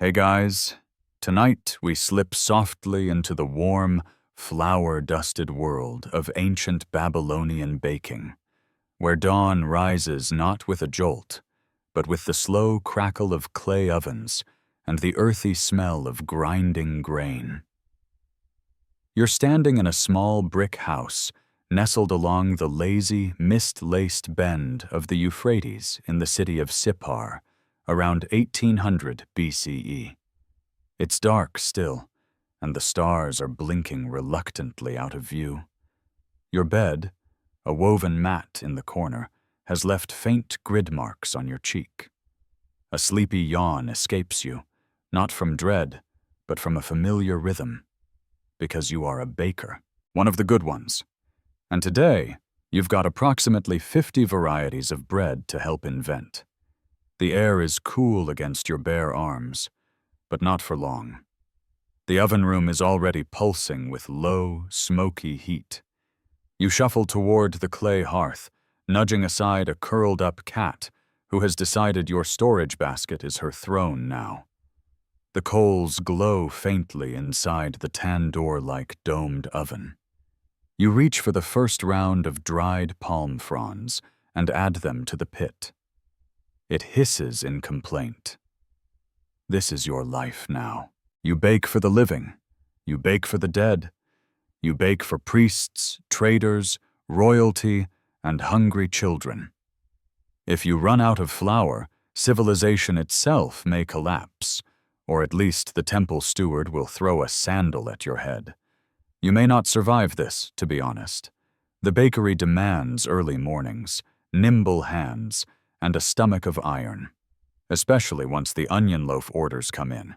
Hey guys, tonight we slip softly into the warm, flour-dusted world of ancient Babylonian baking, where dawn rises not with a jolt, but with the slow crackle of clay ovens and the earthy smell of grinding grain. You're standing in a small brick house nestled along the lazy, mist-laced bend of the Euphrates in the city of Sippar, around 1800 BCE. It's dark still, and the stars are blinking reluctantly out of view. Your bed, a woven mat in the corner, has left faint grid marks on your cheek. A sleepy yawn escapes you, not from dread, but from a familiar rhythm, because you are a baker, one of the good ones. And today, you've got approximately 50 varieties of bread to help invent. The air is cool against your bare arms, but not for long. The oven room is already pulsing with low, smoky heat. You shuffle toward the clay hearth, nudging aside a curled-up cat who has decided your storage basket is her throne now. The coals glow faintly inside the tandoor-like domed oven. You reach for the first round of dried palm fronds and add them to the pit. It hisses in complaint. This is your life now. You bake for the living. You bake for the dead. You bake for priests, traders, royalty, and hungry children. If you run out of flour, civilization itself may collapse, or at least the temple steward will throw a sandal at your head. You may not survive this, to be honest. The bakery demands early mornings, nimble hands, and a stomach of iron, especially once the onion loaf orders come in.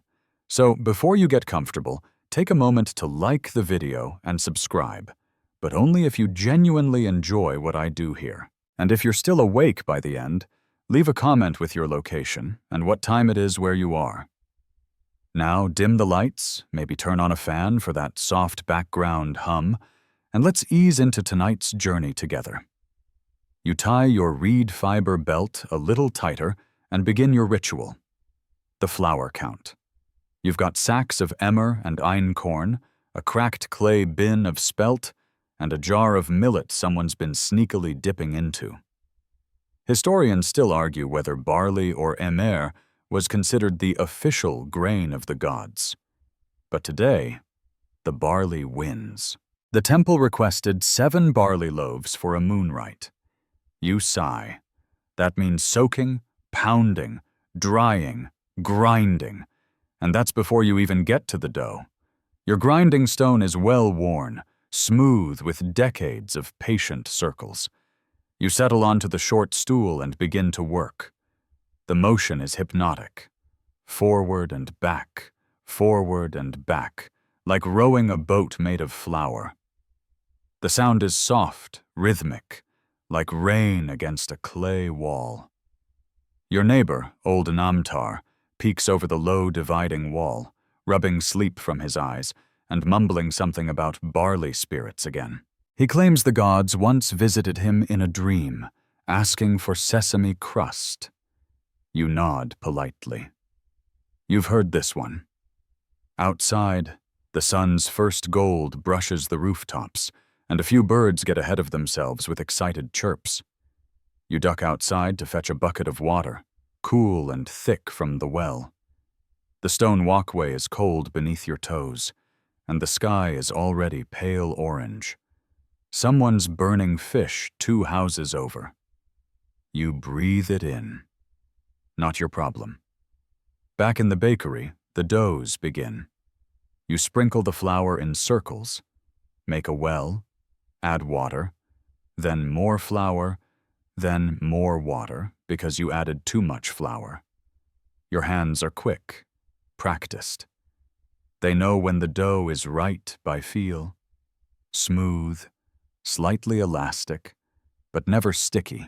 So before you get comfortable, take a moment to like the video and subscribe, but only if you genuinely enjoy what I do here. And if you're still awake by the end, leave a comment with your location and what time it is where you are. Now dim the lights, maybe turn on a fan for that soft background hum, and let's ease into tonight's journey together. You tie your reed fiber belt a little tighter and begin your ritual. The flour count. You've got sacks of emmer and einkorn, a cracked clay bin of spelt, and a jar of millet someone's been sneakily dipping into. Historians still argue whether barley or emmer was considered the official grain of the gods. But today, the barley wins. The temple requested 7 barley loaves for a moon rite. You sigh. That means soaking, pounding, drying, grinding, and that's before you even get to the dough. Your grinding stone is well worn, smooth with decades of patient circles. You settle onto the short stool and begin to work. The motion is hypnotic. Forward and back, like rowing a boat made of flour. The sound is soft, rhythmic, like rain against a clay wall. Your neighbor, old Namtar, peeks over the low dividing wall, rubbing sleep from his eyes and mumbling something about barley spirits again. He claims the gods once visited him in a dream, asking for sesame crust. You nod politely. You've heard this one. Outside, the sun's first gold brushes the rooftops, and a few birds get ahead of themselves with excited chirps. You duck outside to fetch a bucket of water, cool and thick from the well. The stone walkway is cold beneath your toes, and the sky is already pale orange. Someone's burning fish 2 houses over. You breathe it in. Not your problem. Back in the bakery, the doughs begin. You sprinkle the flour in circles, make a well, add water, then more flour, then more water because you added too much flour. Your hands are quick, practiced. They know when the dough is right by feel. Smooth, slightly elastic, but never sticky.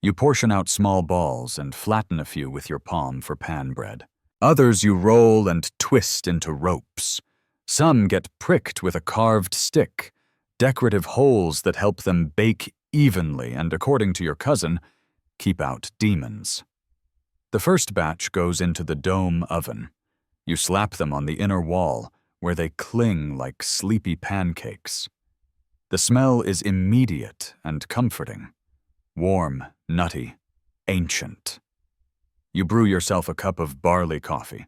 You portion out small balls and flatten a few with your palm for pan bread. Others you roll and twist into ropes. Some get pricked with a carved stick, decorative holes that help them bake evenly and, according to your cousin, keep out demons. The first batch goes into the dome oven. You slap them on the inner wall, where they cling like sleepy pancakes. The smell is immediate and comforting. Warm, nutty, ancient. You brew yourself a cup of barley coffee.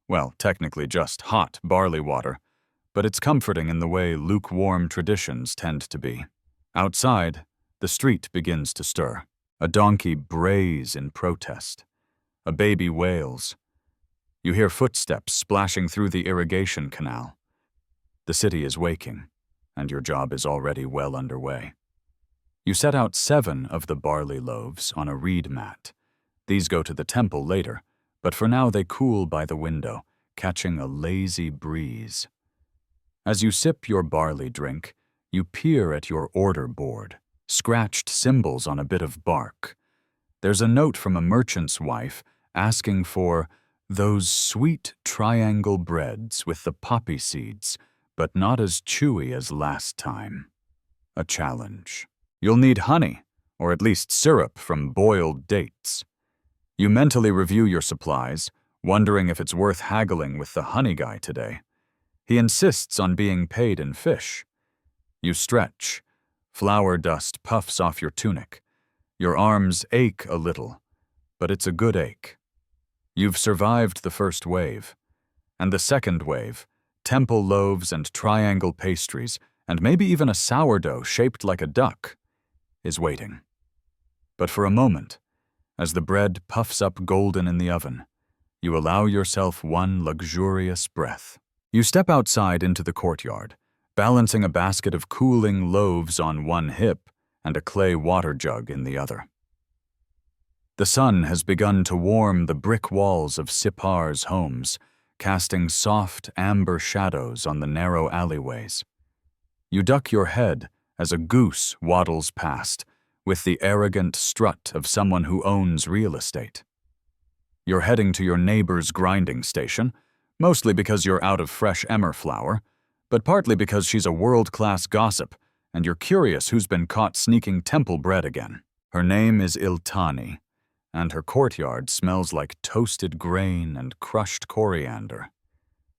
Well, technically just hot barley water, but it's comforting in the way lukewarm traditions tend to be. Outside, the street begins to stir. A donkey brays in protest. A baby wails. You hear footsteps splashing through the irrigation canal. The city is waking, and your job is already well underway. You set out 7 of the barley loaves on a reed mat. These go to the temple later, but for now they cool by the window, catching a lazy breeze. As you sip your barley drink, you peer at your order board, scratched symbols on a bit of bark. There's a note from a merchant's wife asking for those sweet triangle breads with the poppy seeds, but not as chewy as last time. A challenge. You'll need honey, or at least syrup from boiled dates. You mentally review your supplies, wondering if it's worth haggling with the honey guy today. He insists on being paid in fish. You stretch. Flour dust puffs off your tunic. Your arms ache a little, but it's a good ache. You've survived the first wave. And the second wave, temple loaves and triangle pastries, and maybe even a sourdough shaped like a duck, is waiting. But for a moment, as the bread puffs up golden in the oven, you allow yourself one luxurious breath. You step outside into the courtyard, balancing a basket of cooling loaves on one hip and a clay water jug in the other. The sun has begun to warm the brick walls of Sippar's homes, casting soft amber shadows on the narrow alleyways. You duck your head as a goose waddles past, with the arrogant strut of someone who owns real estate. You're heading to your neighbor's grinding station, mostly because you're out of fresh emmer flour, but partly because she's a world-class gossip, and you're curious who's been caught sneaking temple bread again. Her name is Iltani, and her courtyard smells like toasted grain and crushed coriander.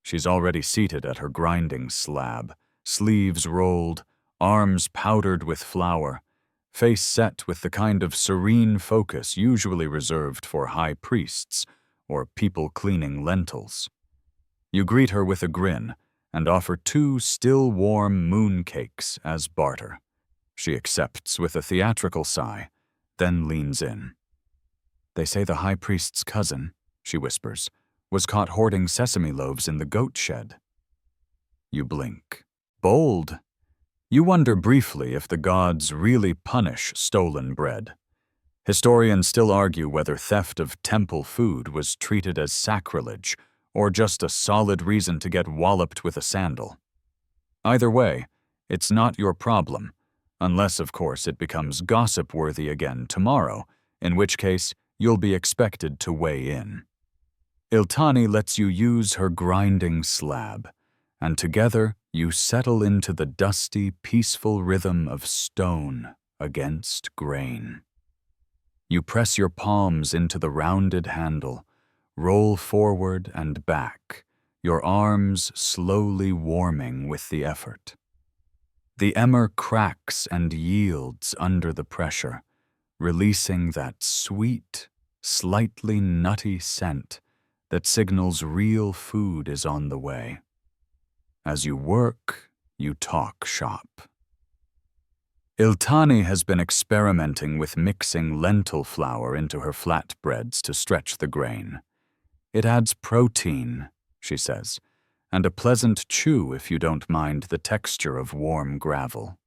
She's already seated at her grinding slab, sleeves rolled, arms powdered with flour, face set with the kind of serene focus usually reserved for high priests or people cleaning lentils. You greet her with a grin and offer 2 still warm mooncakes as barter. She accepts with a theatrical sigh, then leans in. They say the high priest's cousin, she whispers, was caught hoarding sesame loaves in the goat shed. You blink. Bold. You wonder briefly if the gods really punish stolen bread. Historians still argue whether theft of temple food was treated as sacrilege or just a solid reason to get walloped with a sandal. Either way, it's not your problem, unless, of course, it becomes gossip-worthy again tomorrow, in which case you'll be expected to weigh in. Iltani lets you use her grinding slab, and together you settle into the dusty, peaceful rhythm of stone against grain. You press your palms into the rounded handle, roll forward and back, your arms slowly warming with the effort. The emmer cracks and yields under the pressure, releasing that sweet, slightly nutty scent that signals real food is on the way. As you work, you talk shop. Iltani has been experimenting with mixing lentil flour into her flatbreads to stretch the grain. It adds protein, she says, and a pleasant chew if you don't mind the texture of warm gravel.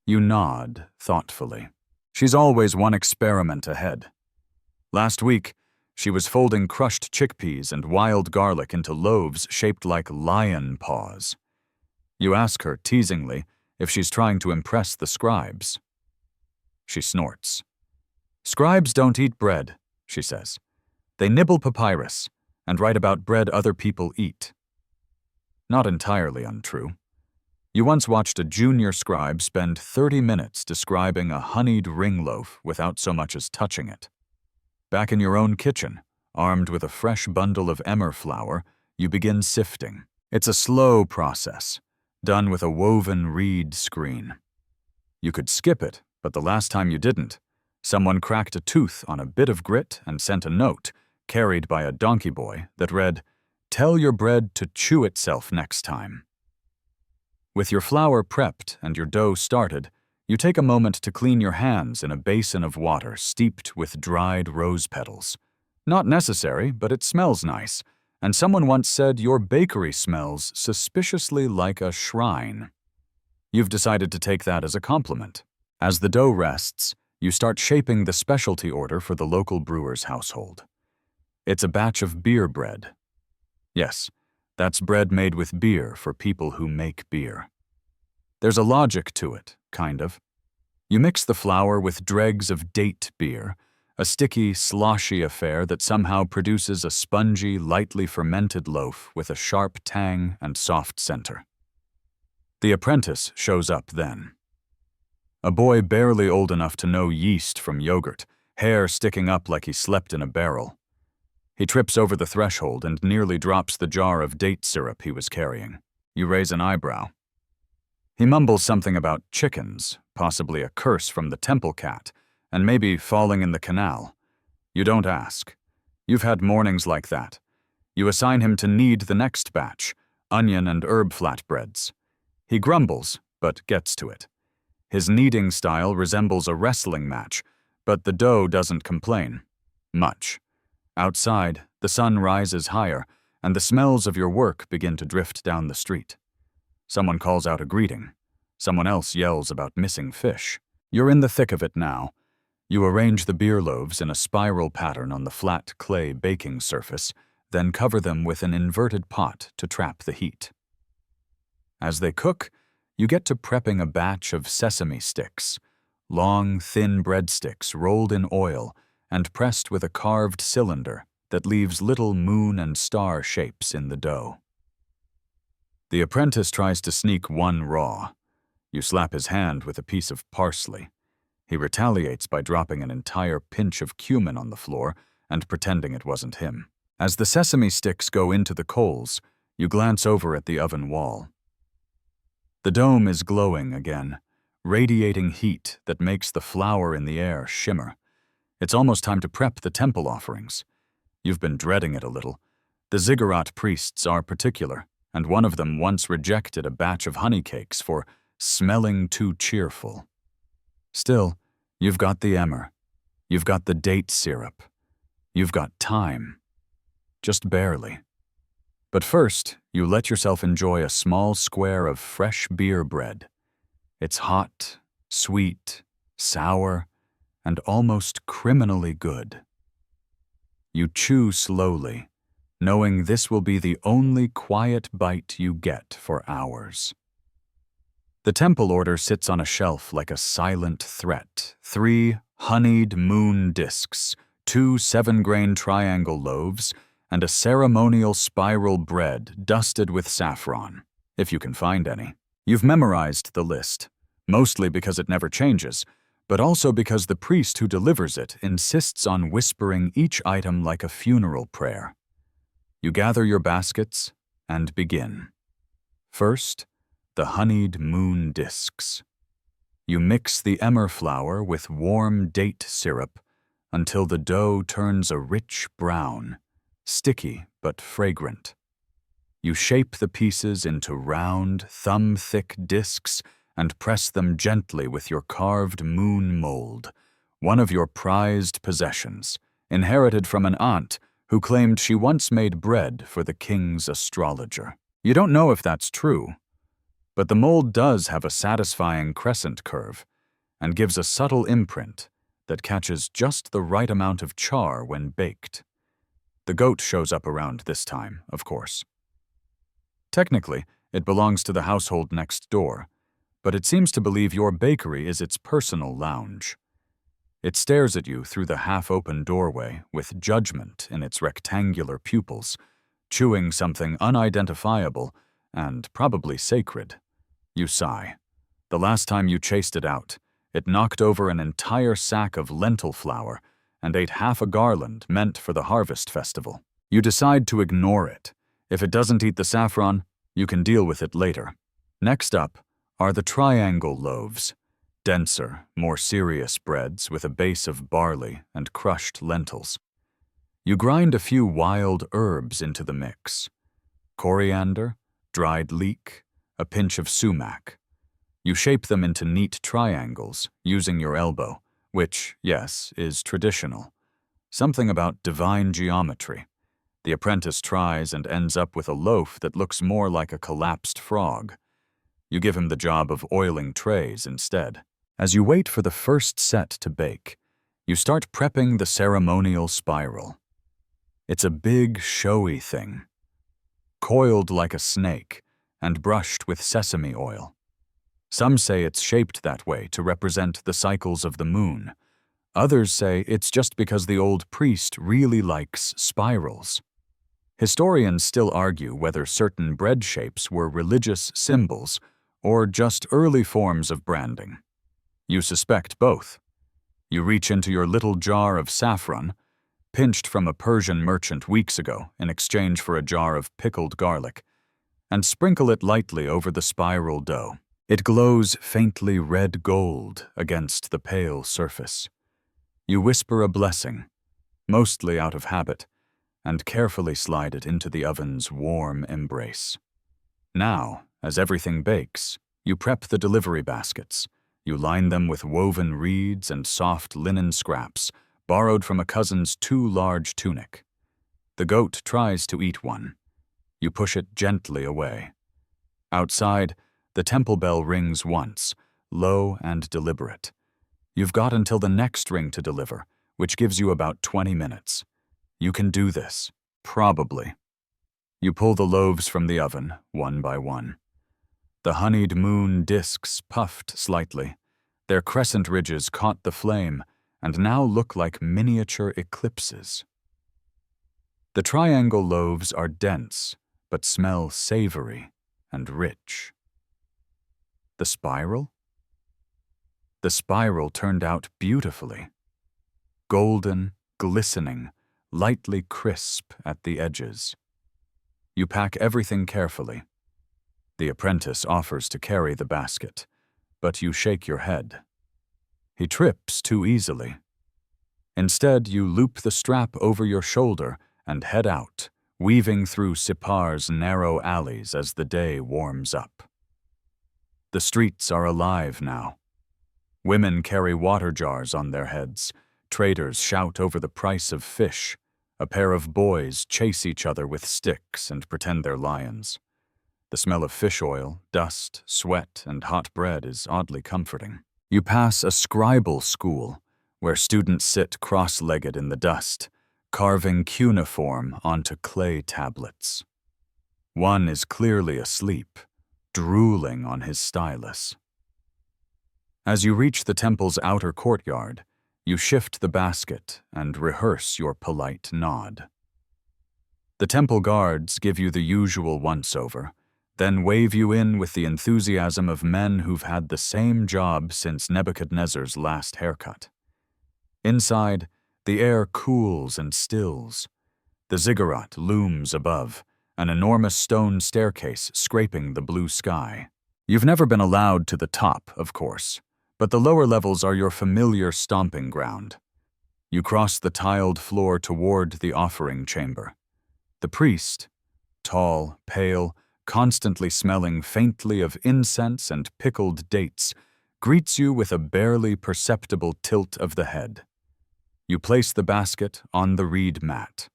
You nod thoughtfully. She's always one experiment ahead. Last week, she was folding crushed chickpeas and wild garlic into loaves shaped like lion paws. You ask her, teasingly, if she's trying to impress the scribes. She snorts. Scribes don't eat bread, she says. They nibble papyrus and write about bread other people eat. Not entirely untrue. You once watched a junior scribe spend 30 minutes describing a honeyed ring loaf without so much as touching it. Back in your own kitchen, armed with a fresh bundle of emmer flour, you begin sifting. It's a slow process, done with a woven reed screen. You could skip it, but the last time you didn't, someone cracked a tooth on a bit of grit and sent a note, carried by a donkey boy, that read, "Tell your bread to chew itself next time." With your flour prepped and your dough started, you take a moment to clean your hands in a basin of water steeped with dried rose petals. Not necessary, but it smells nice, and someone once said your bakery smells suspiciously like a shrine. You've decided to take that as a compliment. As the dough rests, you start shaping the specialty order for the local brewer's household. It's a batch of beer bread. Yes, that's bread made with beer for people who make beer. There's a logic to it, kind of. You mix the flour with dregs of date beer, a sticky, sloshy affair that somehow produces a spongy, lightly fermented loaf with a sharp tang and soft center. The apprentice shows up then. A boy barely old enough to know yeast from yogurt, hair sticking up like he slept in a barrel. He trips over the threshold and nearly drops the jar of date syrup he was carrying. You raise an eyebrow. He mumbles something about chickens, possibly a curse from the temple cat, and maybe falling in the canal. You don't ask. You've had mornings like that. You assign him to knead the next batch, onion and herb flatbreads. He grumbles, but gets to it. His kneading style resembles a wrestling match, but the dough doesn't complain. Much. Outside, the sun rises higher, and the smells of your work begin to drift down the street. Someone calls out a greeting. Someone else yells about missing fish. You're in the thick of it now. You arrange the beer loaves in a spiral pattern on the flat clay baking surface, then cover them with an inverted pot to trap the heat. As they cook, you get to prepping a batch of sesame sticks, long, thin breadsticks rolled in oil and pressed with a carved cylinder that leaves little moon and star shapes in the dough. The apprentice tries to sneak one raw. You slap his hand with a piece of parsley. He retaliates by dropping an entire pinch of cumin on the floor and pretending it wasn't him. As the sesame sticks go into the coals, you glance over at the oven wall. The dome is glowing again, radiating heat that makes the flour in the air shimmer. It's almost time to prep the temple offerings. You've been dreading it a little. The ziggurat priests are particular, and one of them once rejected a batch of honey cakes for smelling too cheerful. Still, you've got the emmer. You've got the date syrup. You've got time. Just barely. But first, you let yourself enjoy a small square of fresh beer bread. It's hot, sweet, sour, and almost criminally good. You chew slowly, knowing this will be the only quiet bite you get for hours. The temple order sits on a shelf like a silent threat. 3 honeyed moon discs, 2 7-grain triangle loaves, and a ceremonial spiral bread dusted with saffron, if you can find any. You've memorized the list, mostly because it never changes, but also because the priest who delivers it insists on whispering each item like a funeral prayer. You gather your baskets and begin. First, the honeyed moon discs. You mix the emmer flour with warm date syrup until the dough turns a rich brown, sticky but fragrant. You shape the pieces into round, thumb-thick discs and press them gently with your carved moon mold, one of your prized possessions, inherited from an aunt who claimed she once made bread for the king's astrologer. You don't know if that's true, but the mold does have a satisfying crescent curve and gives a subtle imprint that catches just the right amount of char when baked. The goat shows up around this time, of course. Technically, it belongs to the household next door, but it seems to believe your bakery is its personal lounge. It stares at you through the half-open doorway with judgment in its rectangular pupils, chewing something unidentifiable and probably sacred. You sigh. The last time you chased it out, it knocked over an entire sack of lentil flour and ate half a garland meant for the harvest festival. You decide to ignore it. If it doesn't eat the saffron, you can deal with it later. Next up are the triangle loaves, denser, more serious breads with a base of barley and crushed lentils. You grind a few wild herbs into the mix: coriander, dried leek, a pinch of sumac. You shape them into neat triangles using your elbow, which, yes, is traditional. Something about divine geometry. The apprentice tries and ends up with a loaf that looks more like a collapsed frog. You give him the job of oiling trays instead. As you wait for the first set to bake, you start prepping the ceremonial spiral. It's a big, showy thing, coiled like a snake and brushed with sesame oil. Some say it's shaped that way to represent the cycles of the moon. Others say it's just because the old priest really likes spirals. Historians still argue whether certain bread shapes were religious symbols or just early forms of branding. You suspect both. You reach into your little jar of saffron, pinched from a Persian merchant weeks ago in exchange for a jar of pickled garlic, and sprinkle it lightly over the spiral dough. It glows faintly red gold against the pale surface. You whisper a blessing, mostly out of habit, and carefully slide it into the oven's warm embrace. Now, as everything bakes, you prep the delivery baskets. You line them with woven reeds and soft linen scraps, borrowed from a cousin's too large tunic. The goat tries to eat one. You push it gently away. Outside, the temple bell rings once, low and deliberate. You've got until the next ring to deliver, which gives you about 20 minutes. You can do this, probably. You pull the loaves from the oven, one by one. The honeyed moon discs puffed slightly. Their crescent ridges caught the flame and now look like miniature eclipses. The triangle loaves are dense, but smell savory and rich. The spiral? The spiral turned out beautifully. Golden, glistening, lightly crisp at the edges. You pack everything carefully. The apprentice offers to carry the basket, but you shake your head. He trips too easily. Instead, you loop the strap over your shoulder and head out, weaving through Sipar's narrow alleys as the day warms up. The streets are alive now. Women carry water jars on their heads. Traders shout over the price of fish. A pair of boys chase each other with sticks and pretend they're lions. The smell of fish oil, dust, sweat, and hot bread is oddly comforting. You pass a scribal school, where students sit cross-legged in the dust, carving cuneiform onto clay tablets. One is clearly asleep, drooling on his stylus. As you reach the temple's outer courtyard, you shift the basket and rehearse your polite nod. The temple guards give you the usual once-over, then wave you in with the enthusiasm of men who've had the same job since Nebuchadnezzar's last haircut. Inside, the air cools and stills. The ziggurat looms above, an enormous stone staircase scraping the blue sky. You've never been allowed to the top, of course, but the lower levels are your familiar stomping ground. You cross the tiled floor toward the offering chamber. The priest, tall, pale, constantly smelling faintly of incense and pickled dates, greets you with a barely perceptible tilt of the head. You place the basket on the reed mat.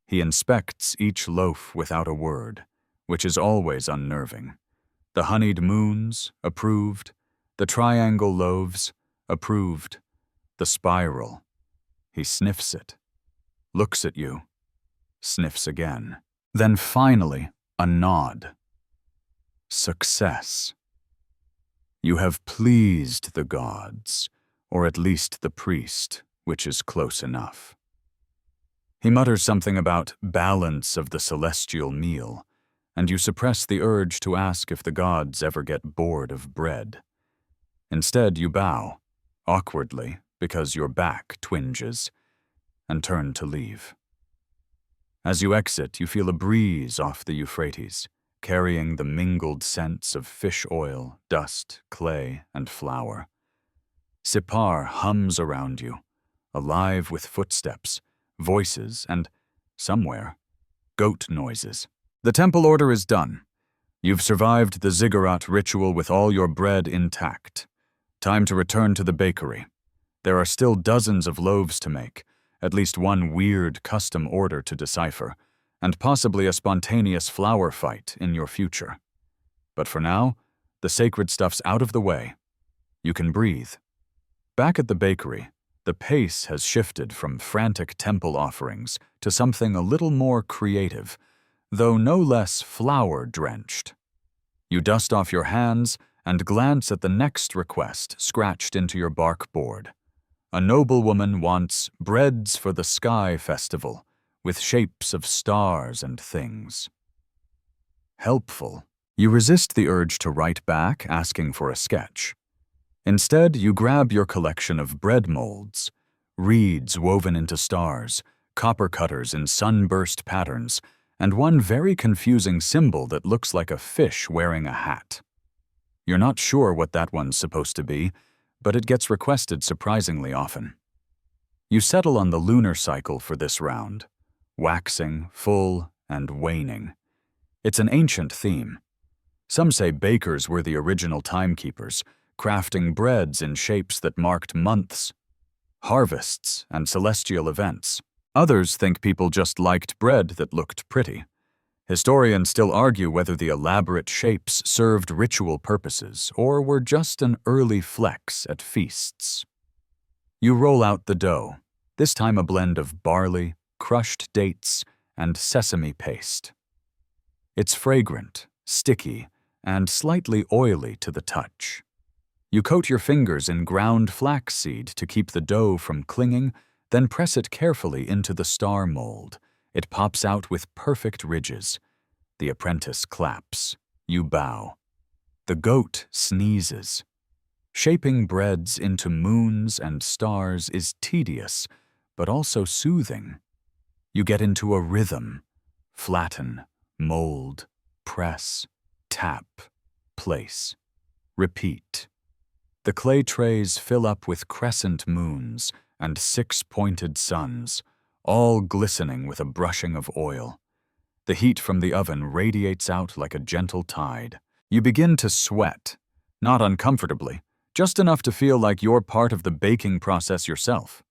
He inspects each loaf without a word, which is always unnerving. The honeyed moons, approved. The triangle loaves, approved. The spiral. He sniffs it, looks at you, sniffs again. Then finally, a nod. Success. You have pleased the gods, or at least the priest, which is close enough. He mutters something about balance of the celestial meal, and you suppress the urge to ask if the gods ever get bored of bread. Instead, you bow, awkwardly, because your back twinges, and turn to leave. As you exit, you feel a breeze off the Euphrates, carrying the mingled scents of fish oil, dust, clay, and flour. Sippar hums around you, alive with footsteps, voices, and, somewhere, goat noises. The temple order is done. You've survived the ziggurat ritual with all your bread intact. Time to return to the bakery. There are still dozens of loaves to make, at least one weird custom order to decipher, and possibly a spontaneous flour fight in your future. But for now, the sacred stuff's out of the way. You can breathe. Back at the bakery, the pace has shifted from frantic temple offerings to something a little more creative, though no less flour-drenched. You dust off your hands and glance at the next request scratched into your bark board. A noblewoman wants breads for the sky festival, with shapes of stars and things. Helpful. You resist the urge to write back asking for a sketch. Instead, you grab your collection of bread molds, reeds woven into stars, copper cutters in sunburst patterns, and one very confusing symbol that looks like a fish wearing a hat. You're not sure what that one's supposed to be, but it gets requested surprisingly often. You settle on the lunar cycle for this round, waxing, full, and waning. It's an ancient theme. Some say bakers were the original timekeepers, crafting breads in shapes that marked months, harvests, and celestial events. Others think people just liked bread that looked pretty. Historians still argue whether the elaborate shapes served ritual purposes or were just an early flex at feasts. You roll out the dough, this time a blend of barley, crushed dates, and sesame paste. It's fragrant, sticky, and slightly oily to the touch. You coat your fingers in ground flaxseed to keep the dough from clinging, then press it carefully into the star mold. It pops out with perfect ridges. The apprentice claps. You bow. The goat sneezes. Shaping breads into moons and stars is tedious, but also soothing. You get into a rhythm. Flatten, mold, press, tap, place. Repeat. The clay trays fill up with crescent moons and six-pointed suns, all glistening with a brushing of oil. The heat from the oven radiates out like a gentle tide. You begin to sweat, not uncomfortably, just enough to feel like you're part of the baking process yourself.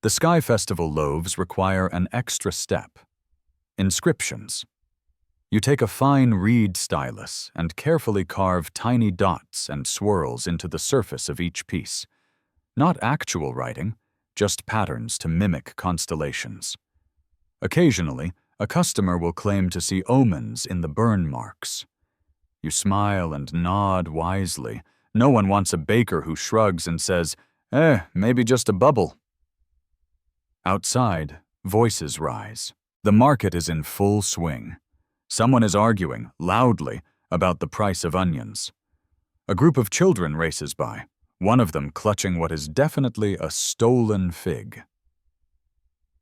The Sky Festival loaves require an extra step. Inscriptions. You take a fine reed stylus and carefully carve tiny dots and swirls into the surface of each piece. Not actual writing, just patterns to mimic constellations. Occasionally, a customer will claim to see omens in the burn marks. You smile and nod wisely. No one wants a baker who shrugs and says, maybe just a bubble. Outside, voices rise. The market is in full swing. Someone is arguing, loudly, about the price of onions. A group of children races by, one of them clutching what is definitely a stolen fig.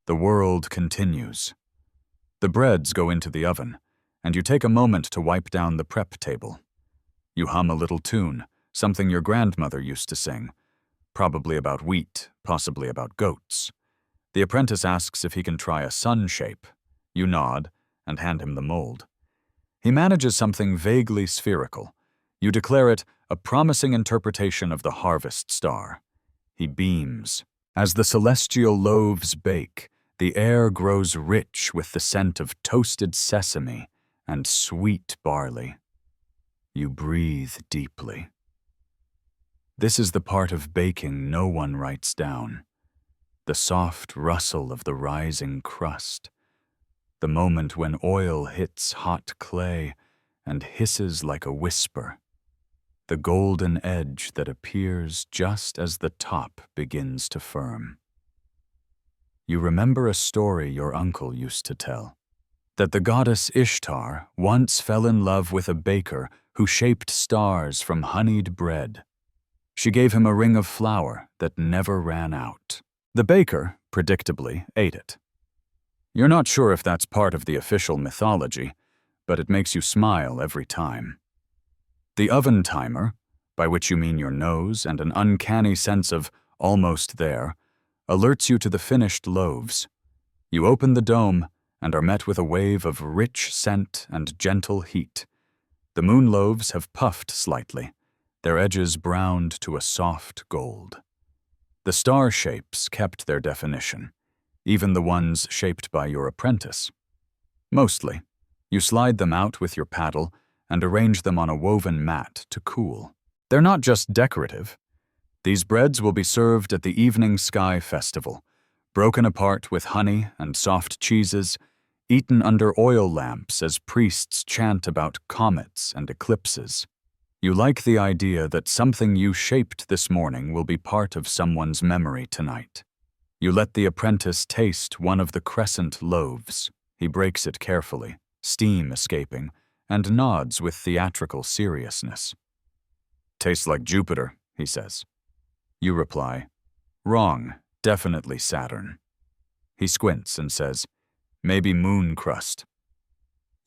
The world continues. The breads go into the oven, and you take a moment to wipe down the prep table. You hum a little tune, something your grandmother used to sing, probably about wheat, possibly about goats. The apprentice asks if he can try a sun shape. You nod and hand him the mold. He manages something vaguely spherical. You declare it a promising interpretation of the harvest star. He beams. As the celestial loaves bake, the air grows rich with the scent of toasted sesame and sweet barley. You breathe deeply. This is the part of baking no one writes down. The soft rustle of the rising crust. The moment when oil hits hot clay and hisses like a whisper. The golden edge that appears just as the top begins to firm. You remember a story your uncle used to tell, that the goddess Ishtar once fell in love with a baker who shaped stars from honeyed bread. She gave him a ring of flour that never ran out. The baker, predictably ate it. You're not sure if that's part of the official mythology, but it makes you smile every time. The oven timer, by which you mean your nose and an uncanny sense of almost there, alerts you to the finished loaves. You open the dome and are met with a wave of rich scent and gentle heat. The moon loaves have puffed slightly, their edges browned to a soft gold. The star shapes kept their definition, even the ones shaped by your apprentice. Mostly, you slide them out with your paddle and arrange them on a woven mat to cool. They're not just decorative. These breads will be served at the Evening Sky Festival, broken apart with honey and soft cheeses, eaten under oil lamps as priests chant about comets and eclipses. You like the idea that something you shaped this morning will be part of someone's memory tonight. You let the apprentice taste one of the crescent loaves. He breaks it carefully, steam escaping, and nods with theatrical seriousness. "Tastes like Jupiter," he says. You reply, "Wrong, definitely Saturn." He squints and says, "Maybe moon crust."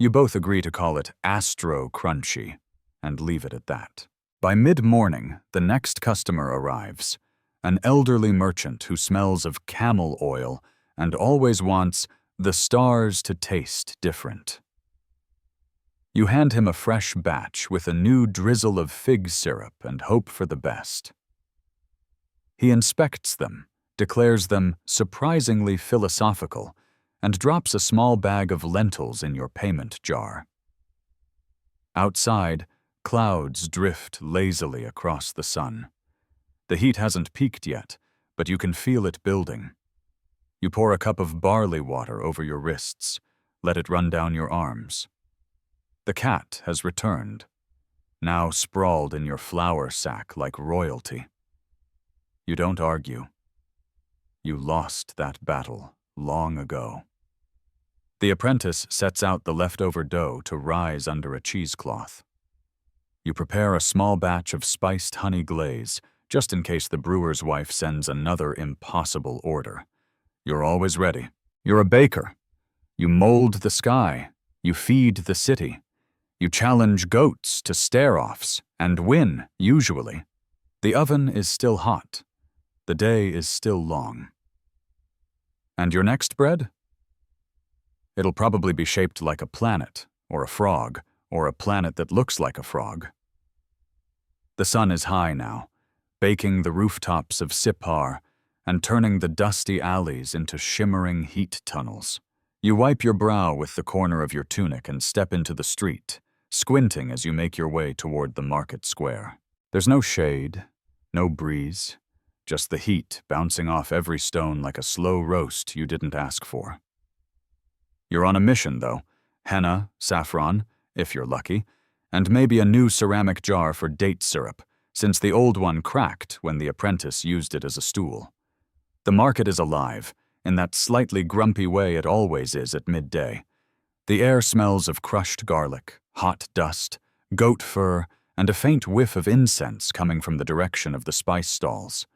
You both agree to call it astro-crunchy and leave it at that. By mid-morning, the next customer arrives, an elderly merchant who smells of camel oil and always wants the stars to taste different. You hand him a fresh batch with a new drizzle of fig syrup and hope for the best. He inspects them, declares them surprisingly philosophical, and drops a small bag of lentils in your payment jar. Outside, clouds drift lazily across the sun. The heat hasn't peaked yet, but you can feel it building. You pour a cup of barley water over your wrists, let it run down your arms. The cat has returned, now sprawled in your flour sack like royalty. You don't argue. You lost that battle long ago. The apprentice sets out the leftover dough to rise under a cheesecloth. You prepare a small batch of spiced honey glaze, just in case the brewer's wife sends another impossible order. You're always ready. You're a baker. You mold the sky. You feed the city. You challenge goats to stare-offs and win, usually. The oven is still hot. The day is still long. And your next bread? It'll probably be shaped like a planet, or a frog, or a planet that looks like a frog. The sun is high now, baking the rooftops of Sippar and turning the dusty alleys into shimmering heat tunnels. You wipe your brow with the corner of your tunic and step into the street, squinting as you make your way toward the market square. There's no shade, no breeze, just the heat bouncing off every stone like a slow roast you didn't ask for. You're on a mission, though. Henna, saffron, if you're lucky, and maybe a new ceramic jar for date syrup, since the old one cracked when the apprentice used it as a stool. The market is alive, in that slightly grumpy way it always is at midday. The air smells of crushed garlic, hot dust, goat fur, and a faint whiff of incense coming from the direction of the spice stalls.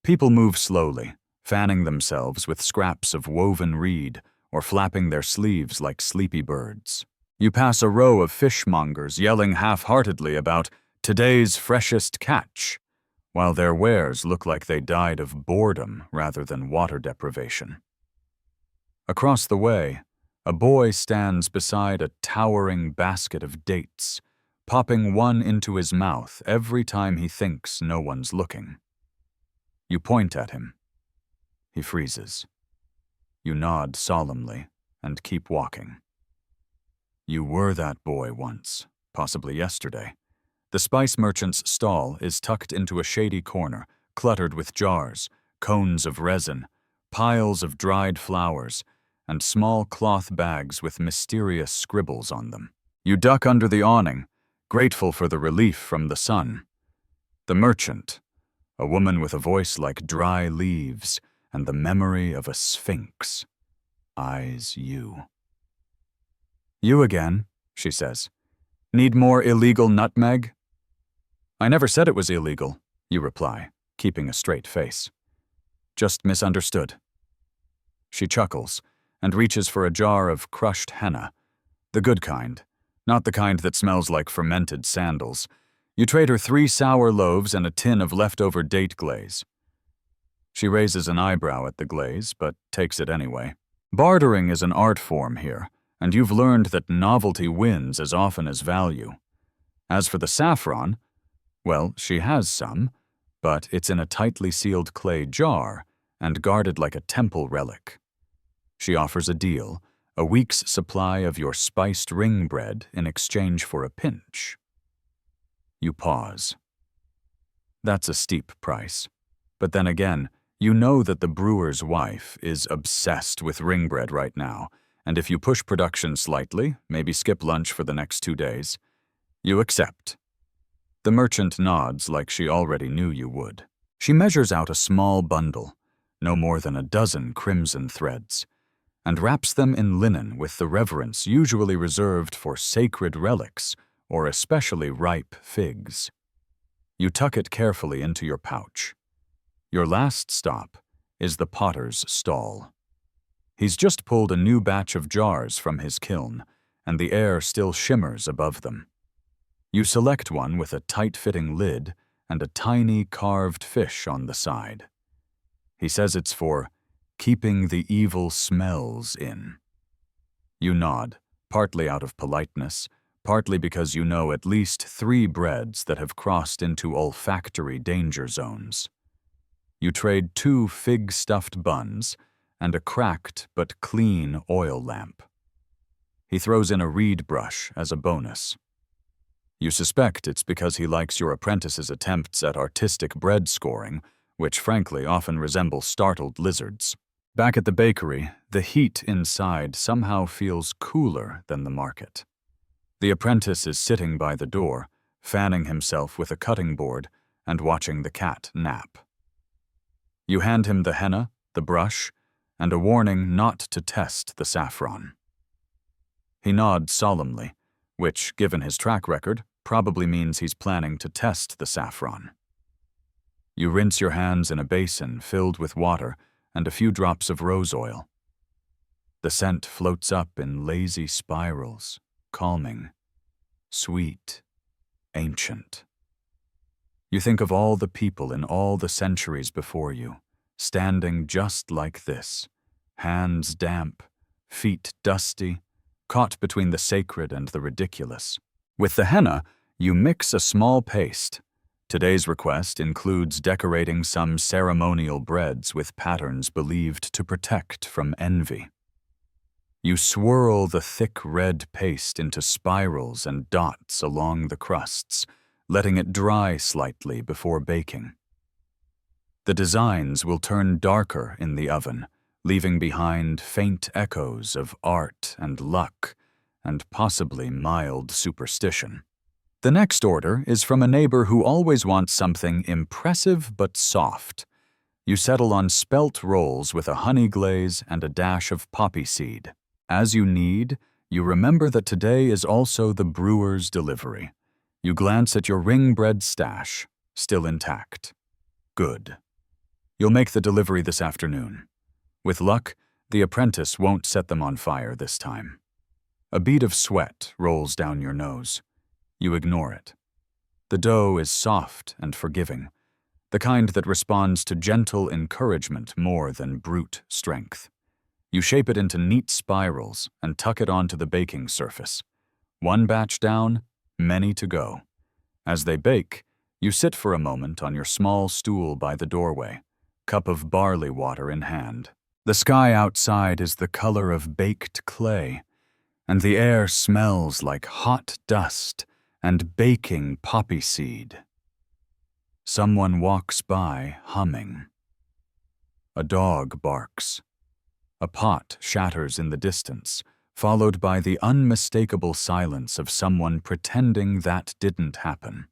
People move slowly, fanning themselves with scraps of woven reed or flapping their sleeves like sleepy birds. You pass a row of fishmongers yelling half-heartedly about today's freshest catch, while their wares look like they died of boredom rather than water deprivation. Across the way, a boy stands beside a towering basket of dates, popping one into his mouth every time he thinks no one's looking. You point at him. He freezes. You nod solemnly and keep walking. You were that boy once, possibly yesterday. The spice merchant's stall is tucked into a shady corner, cluttered with jars, cones of resin, piles of dried flowers, and small cloth bags with mysterious scribbles on them. You duck under the awning, grateful for the relief from the sun. The merchant, a woman with a voice like dry leaves and the memory of a sphinx, eyes you. "You again," she says. "Need more illegal nutmeg?" "I never said it was illegal," you reply, keeping a straight face. "Just misunderstood." She chuckles and reaches for a jar of crushed henna, the good kind, not the kind that smells like fermented sandals. You trade her 3 sour loaves and a tin of leftover date glaze. She raises an eyebrow at the glaze, but takes it anyway. Bartering is an art form here, and you've learned that novelty wins as often as value. As for the saffron, well, she has some, but it's in a tightly sealed clay jar and guarded like a temple relic. She offers a deal, a week's supply of your spiced ring bread in exchange for a pinch. You pause. That's a steep price. But then again, you know that the brewer's wife is obsessed with ring bread right now, and if you push production slightly, maybe skip lunch for the next 2 days, you accept. The merchant nods like she already knew you would. She measures out a small bundle, no more than a dozen crimson threads, and wraps them in linen with the reverence usually reserved for sacred relics or especially ripe figs. You tuck it carefully into your pouch. Your last stop is the potter's stall. He's just pulled a new batch of jars from his kiln, and the air still shimmers above them. You select one with a tight-fitting lid and a tiny carved fish on the side. He says it's for keeping the evil smells in. You nod, partly out of politeness, partly because you know at least 3 breads that have crossed into olfactory danger zones. You trade 2 fig-stuffed buns and a cracked but clean oil lamp. He throws in a reed brush as a bonus. You suspect it's because he likes your apprentice's attempts at artistic bread scoring, which frankly often resemble startled lizards. Back at the bakery, the heat inside somehow feels cooler than the market. The apprentice is sitting by the door, fanning himself with a cutting board and watching the cat nap. You hand him the henna, the brush, and a warning not to test the saffron. He nods solemnly, which, given his track record, probably means he's planning to test the saffron. You rinse your hands in a basin filled with water and a few drops of rose oil. The scent floats up in lazy spirals, calming, sweet, ancient. You think of all the people in all the centuries before you, standing just like this, hands damp, feet dusty, caught between the sacred and the ridiculous. With the henna, you mix a small paste. Today's request includes decorating some ceremonial breads with patterns believed to protect from envy. You swirl the thick red paste into spirals and dots along the crusts, letting it dry slightly before baking. The designs will turn darker in the oven, leaving behind faint echoes of art and luck, and possibly mild superstition. The next order is from a neighbor who always wants something impressive but soft. You settle on spelt rolls with a honey glaze and a dash of poppy seed. As you knead, you remember that today is also the brewer's delivery. You glance at your ring bread stash, still intact. Good. You'll make the delivery this afternoon. With luck, the apprentice won't set them on fire this time. A bead of sweat rolls down your nose. You ignore it. The dough is soft and forgiving, the kind that responds to gentle encouragement more than brute strength. You shape it into neat spirals and tuck it onto the baking surface. 1 batch down, many to go. As they bake, you sit for a moment on your small stool by the doorway, cup of barley water in hand. The sky outside is the color of baked clay, and the air smells like hot dust and baking poppy seed. Someone walks by humming. A dog barks. A pot shatters in the distance, followed by the unmistakable silence of someone pretending that didn't happen.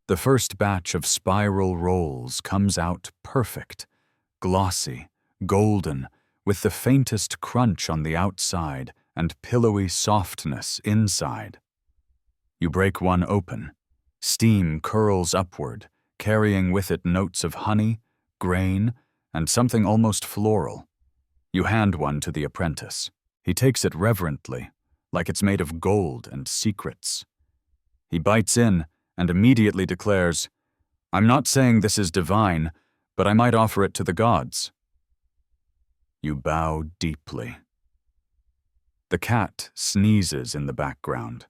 The first batch of spiral rolls comes out perfect, glossy, golden, with the faintest crunch on the outside and pillowy softness inside. You break one open. Steam curls upward, carrying with it notes of honey, grain, and something almost floral. You hand one to the apprentice. He takes it reverently, like it's made of gold and secrets. He bites in and immediately declares, "I'm not saying this is divine, but I might offer it to the gods." You bow deeply. The cat sneezes in the background.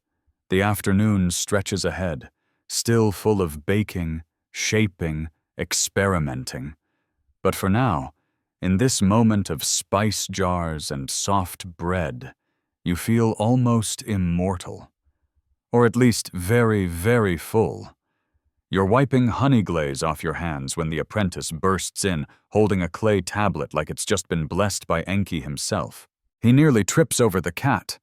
The afternoon stretches ahead, still full of baking, shaping, experimenting. But for now, in this moment of spice jars and soft bread, you feel almost immortal. Or at least very, very full. You're wiping honey glaze off your hands when the apprentice bursts in, holding a clay tablet like it's just been blessed by Enki himself. He nearly trips over the cat,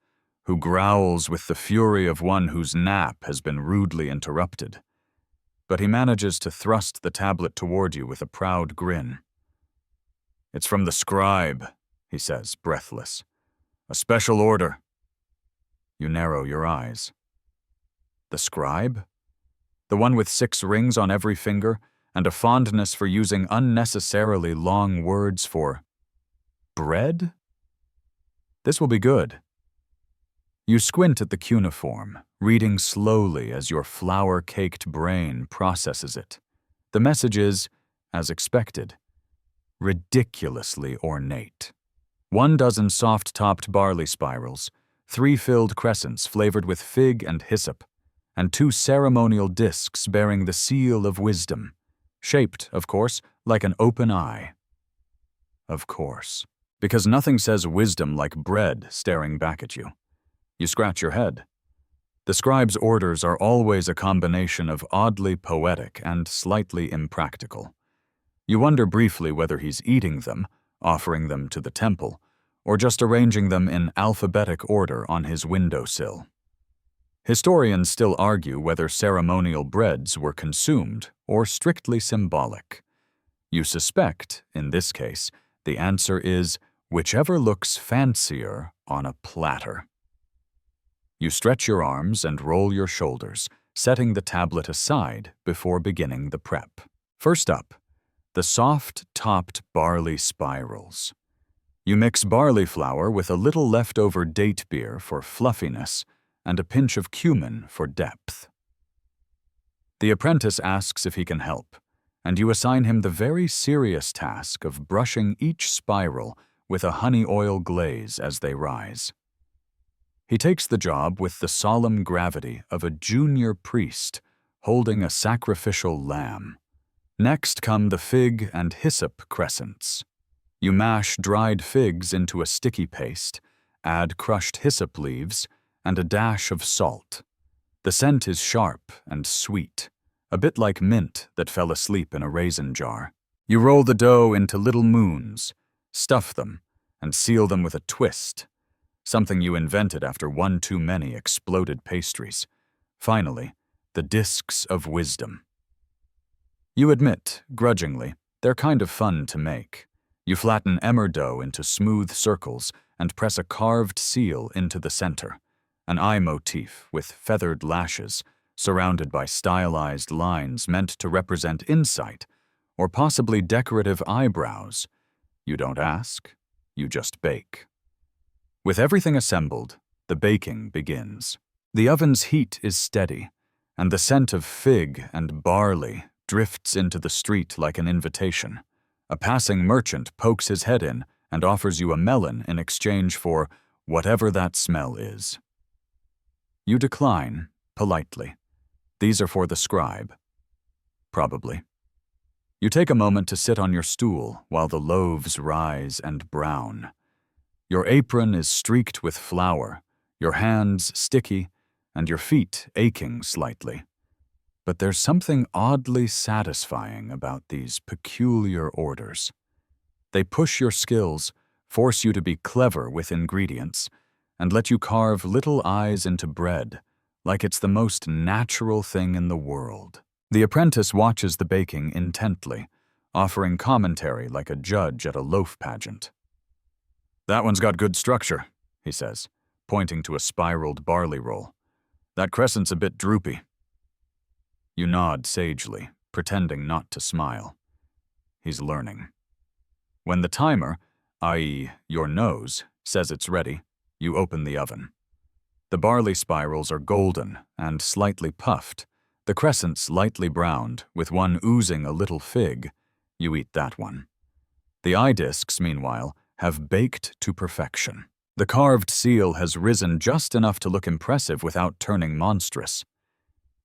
who growls with the fury of one whose nap has been rudely interrupted. But he manages to thrust the tablet toward you with a proud grin. "It's from the scribe," he says, breathless. "A special order." You narrow your eyes. The scribe? The one with 6 rings on every finger and a fondness for using unnecessarily long words for bread? This will be good. You squint at the cuneiform, reading slowly as your flour-caked brain processes it. The message is, as expected, ridiculously ornate. 12 soft-topped barley spirals, 3 filled crescents flavored with fig and hyssop, and 2 ceremonial discs bearing the seal of wisdom, shaped, of course, like an open eye. Of course, because nothing says wisdom like bread staring back at you. You scratch your head. The scribe's orders are always a combination of oddly poetic and slightly impractical. You wonder briefly whether he's eating them, offering them to the temple, or just arranging them in alphabetic order on his windowsill. Historians still argue whether ceremonial breads were consumed or strictly symbolic. You suspect, in this case, the answer is whichever looks fancier on a platter. You stretch your arms and roll your shoulders, setting the tablet aside before beginning the prep. First up, the soft-topped barley spirals. You mix barley flour with a little leftover date beer for fluffiness and a pinch of cumin for depth. The apprentice asks if he can help, and you assign him the very serious task of brushing each spiral with a honey oil glaze as they rise. He takes the job with the solemn gravity of a junior priest holding a sacrificial lamb. Next come the fig and hyssop crescents. You mash dried figs into a sticky paste, add crushed hyssop leaves, and a dash of salt. The scent is sharp and sweet, a bit like mint that fell asleep in a raisin jar. You roll the dough into little moons, stuff them, and seal them with a twist, something you invented after one too many exploded pastries. Finally, the discs of wisdom. You admit, grudgingly, they're kind of fun to make. You flatten emmer dough into smooth circles and press a carved seal into the center, an eye motif with feathered lashes, surrounded by stylized lines meant to represent insight, or possibly decorative eyebrows. You don't ask, you just bake. With everything assembled, the baking begins. The oven's heat is steady, and the scent of fig and barley drifts into the street like an invitation. A passing merchant pokes his head in and offers you a melon in exchange for whatever that smell is. You decline, politely. These are for the scribe. Probably. You take a moment to sit on your stool while the loaves rise and brown. Your apron is streaked with flour, your hands sticky, and your feet aching slightly. But there's something oddly satisfying about these peculiar orders. They push your skills, force you to be clever with ingredients, and let you carve little eyes into bread, like it's the most natural thing in the world. The apprentice watches the baking intently, offering commentary like a judge at a loaf pageant. "That one's got good structure," he says, pointing to a spiraled barley roll. "That crescent's a bit droopy." You nod sagely, pretending not to smile. He's learning. When the timer, i.e., your nose, says it's ready, you open the oven. The barley spirals are golden and slightly puffed, the crescents lightly browned, with one oozing a little fig. You eat that one. The eye discs, meanwhile, have baked to perfection. The carved seal has risen just enough to look impressive without turning monstrous.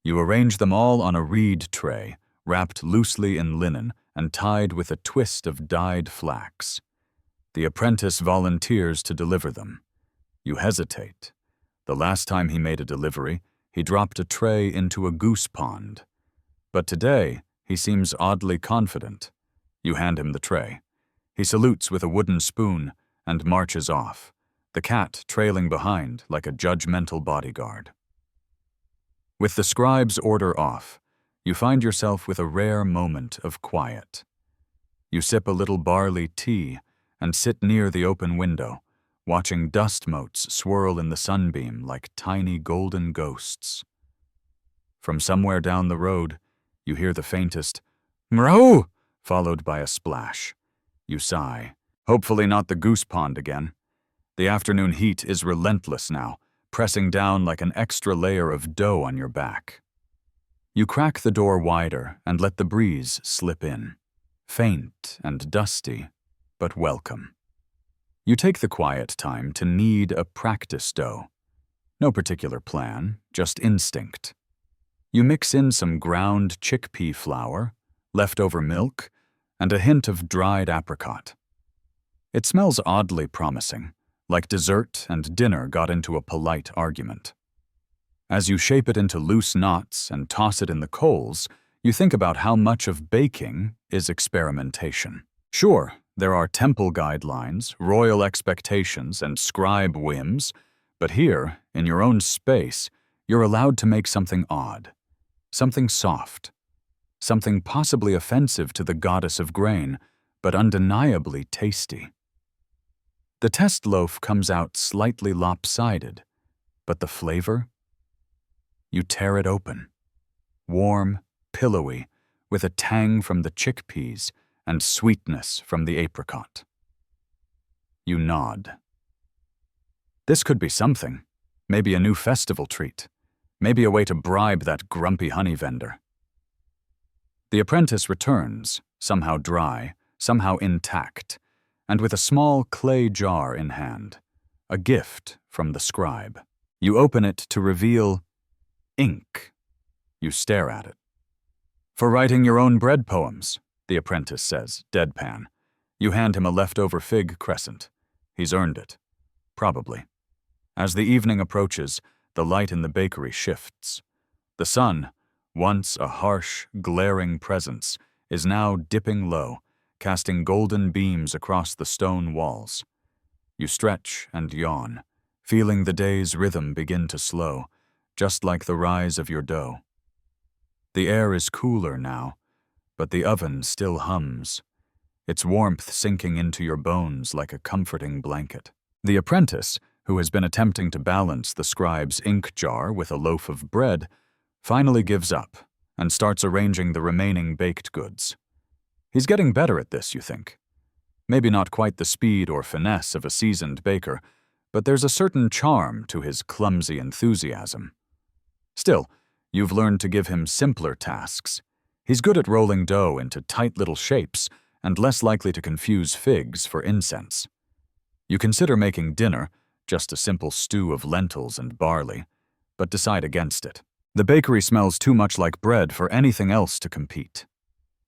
You arrange them all on a reed tray, wrapped loosely in linen and tied with a twist of dyed flax. The apprentice volunteers to deliver them. You hesitate. The last time he made a delivery, he dropped a tray into a goose pond. But today, he seems oddly confident. You hand him the tray. He salutes with a wooden spoon and marches off, the cat trailing behind like a judgmental bodyguard. With the scribe's order off, you find yourself with a rare moment of quiet. You sip a little barley tea and sit near the open window, watching dust motes swirl in the sunbeam like tiny golden ghosts. From somewhere down the road, you hear the faintest "Mroo!" followed by a splash. You sigh. Hopefully not the goose pond again. The afternoon heat is relentless now, pressing down like an extra layer of dough on your back. You crack the door wider and let the breeze slip in. Faint and dusty, but welcome. You take the quiet time to knead a practice dough. No particular plan, just instinct. You mix in some ground chickpea flour, leftover milk, and a hint of dried apricot. It smells oddly promising, like dessert and dinner got into a polite argument. As you shape it into loose knots and toss it in the coals, you think about how much of baking is experimentation. Sure, there are temple guidelines, royal expectations, and scribe whims, but here, in your own space, you're allowed to make something odd, something soft, something possibly offensive to the goddess of grain, but undeniably tasty. The test loaf comes out slightly lopsided, but the flavor? You tear it open. Warm, pillowy, with a tang from the chickpeas and sweetness from the apricot. You nod. This could be something. Maybe a new festival treat. Maybe a way to bribe that grumpy honey vendor. The apprentice returns, somehow dry, somehow intact, and with a small clay jar in hand, a gift from the scribe. You open it to reveal ink. You stare at it. For writing your own bread poems, the apprentice says, deadpan. You hand him a leftover fig crescent. He's earned it. Probably. As the evening approaches, the light in the bakery shifts. The sun, once a harsh, glaring presence, is now dipping low, casting golden beams across the stone walls. You stretch and yawn, feeling the day's rhythm begin to slow, just like the rise of your dough. The air is cooler now, but the oven still hums, its warmth sinking into your bones like a comforting blanket. The apprentice, who has been attempting to balance the scribe's ink jar with a loaf of bread, finally gives up and starts arranging the remaining baked goods. He's getting better at this, you think. Maybe not quite the speed or finesse of a seasoned baker, but there's a certain charm to his clumsy enthusiasm. Still, you've learned to give him simpler tasks. He's good at rolling dough into tight little shapes and less likely to confuse figs for incense. You consider making dinner, just a simple stew of lentils and barley, but decide against it. The bakery smells too much like bread for anything else to compete.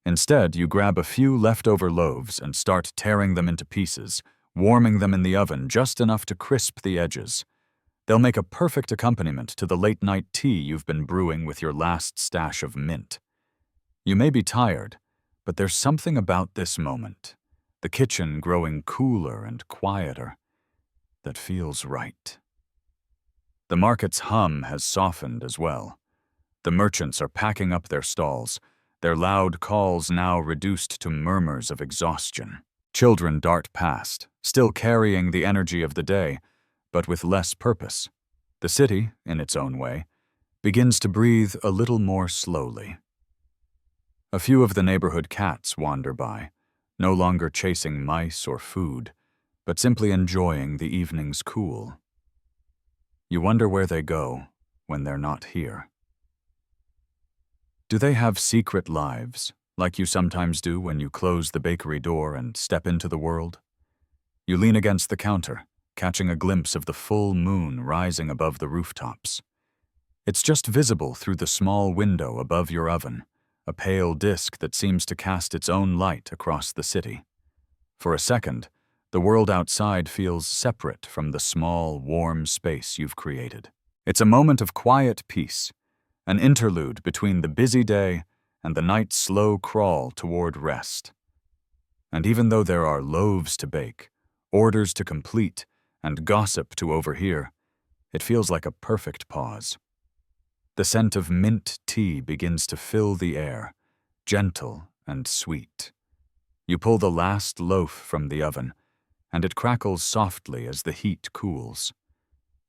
Instead, you grab a few leftover loaves and start tearing them into pieces, warming them in the oven just enough to crisp the edges. They'll make a perfect accompaniment to the late-night tea you've been brewing with your last stash of mint. You may be tired, but there's something about this moment, the kitchen growing cooler and quieter, that feels right. The market's hum has softened as well. The merchants are packing up their stalls, their loud calls now reduced to murmurs of exhaustion. Children dart past, still carrying the energy of the day, but with less purpose. The city, in its own way, begins to breathe a little more slowly. A few of the neighborhood cats wander by, no longer chasing mice or food, but simply enjoying the evening's cool. You wonder where they go when they're not here. Do they have secret lives, like you sometimes do when you close the bakery door and step into the world? You lean against the counter, catching a glimpse of the full moon rising above the rooftops. It's just visible through the small window above your oven, a pale disk that seems to cast its own light across the city. For a second, the world outside feels separate from the small, warm space you've created. It's a moment of quiet peace, an interlude between the busy day and the night's slow crawl toward rest. And even though there are loaves to bake, orders to complete, and gossip to overhear, it feels like a perfect pause. The scent of mint tea begins to fill the air, gentle and sweet. You pull the last loaf from the oven, and it crackles softly as the heat cools.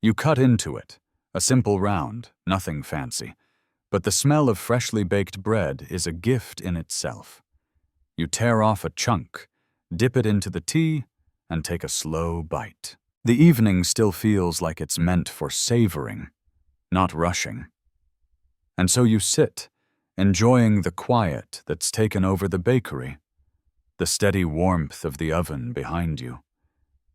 You cut into it, a simple round, nothing fancy, but the smell of freshly baked bread is a gift in itself. You tear off a chunk, dip it into the tea, and take a slow bite. The evening still feels like it's meant for savoring, not rushing. And so you sit, enjoying the quiet that's taken over the bakery, the steady warmth of the oven behind you,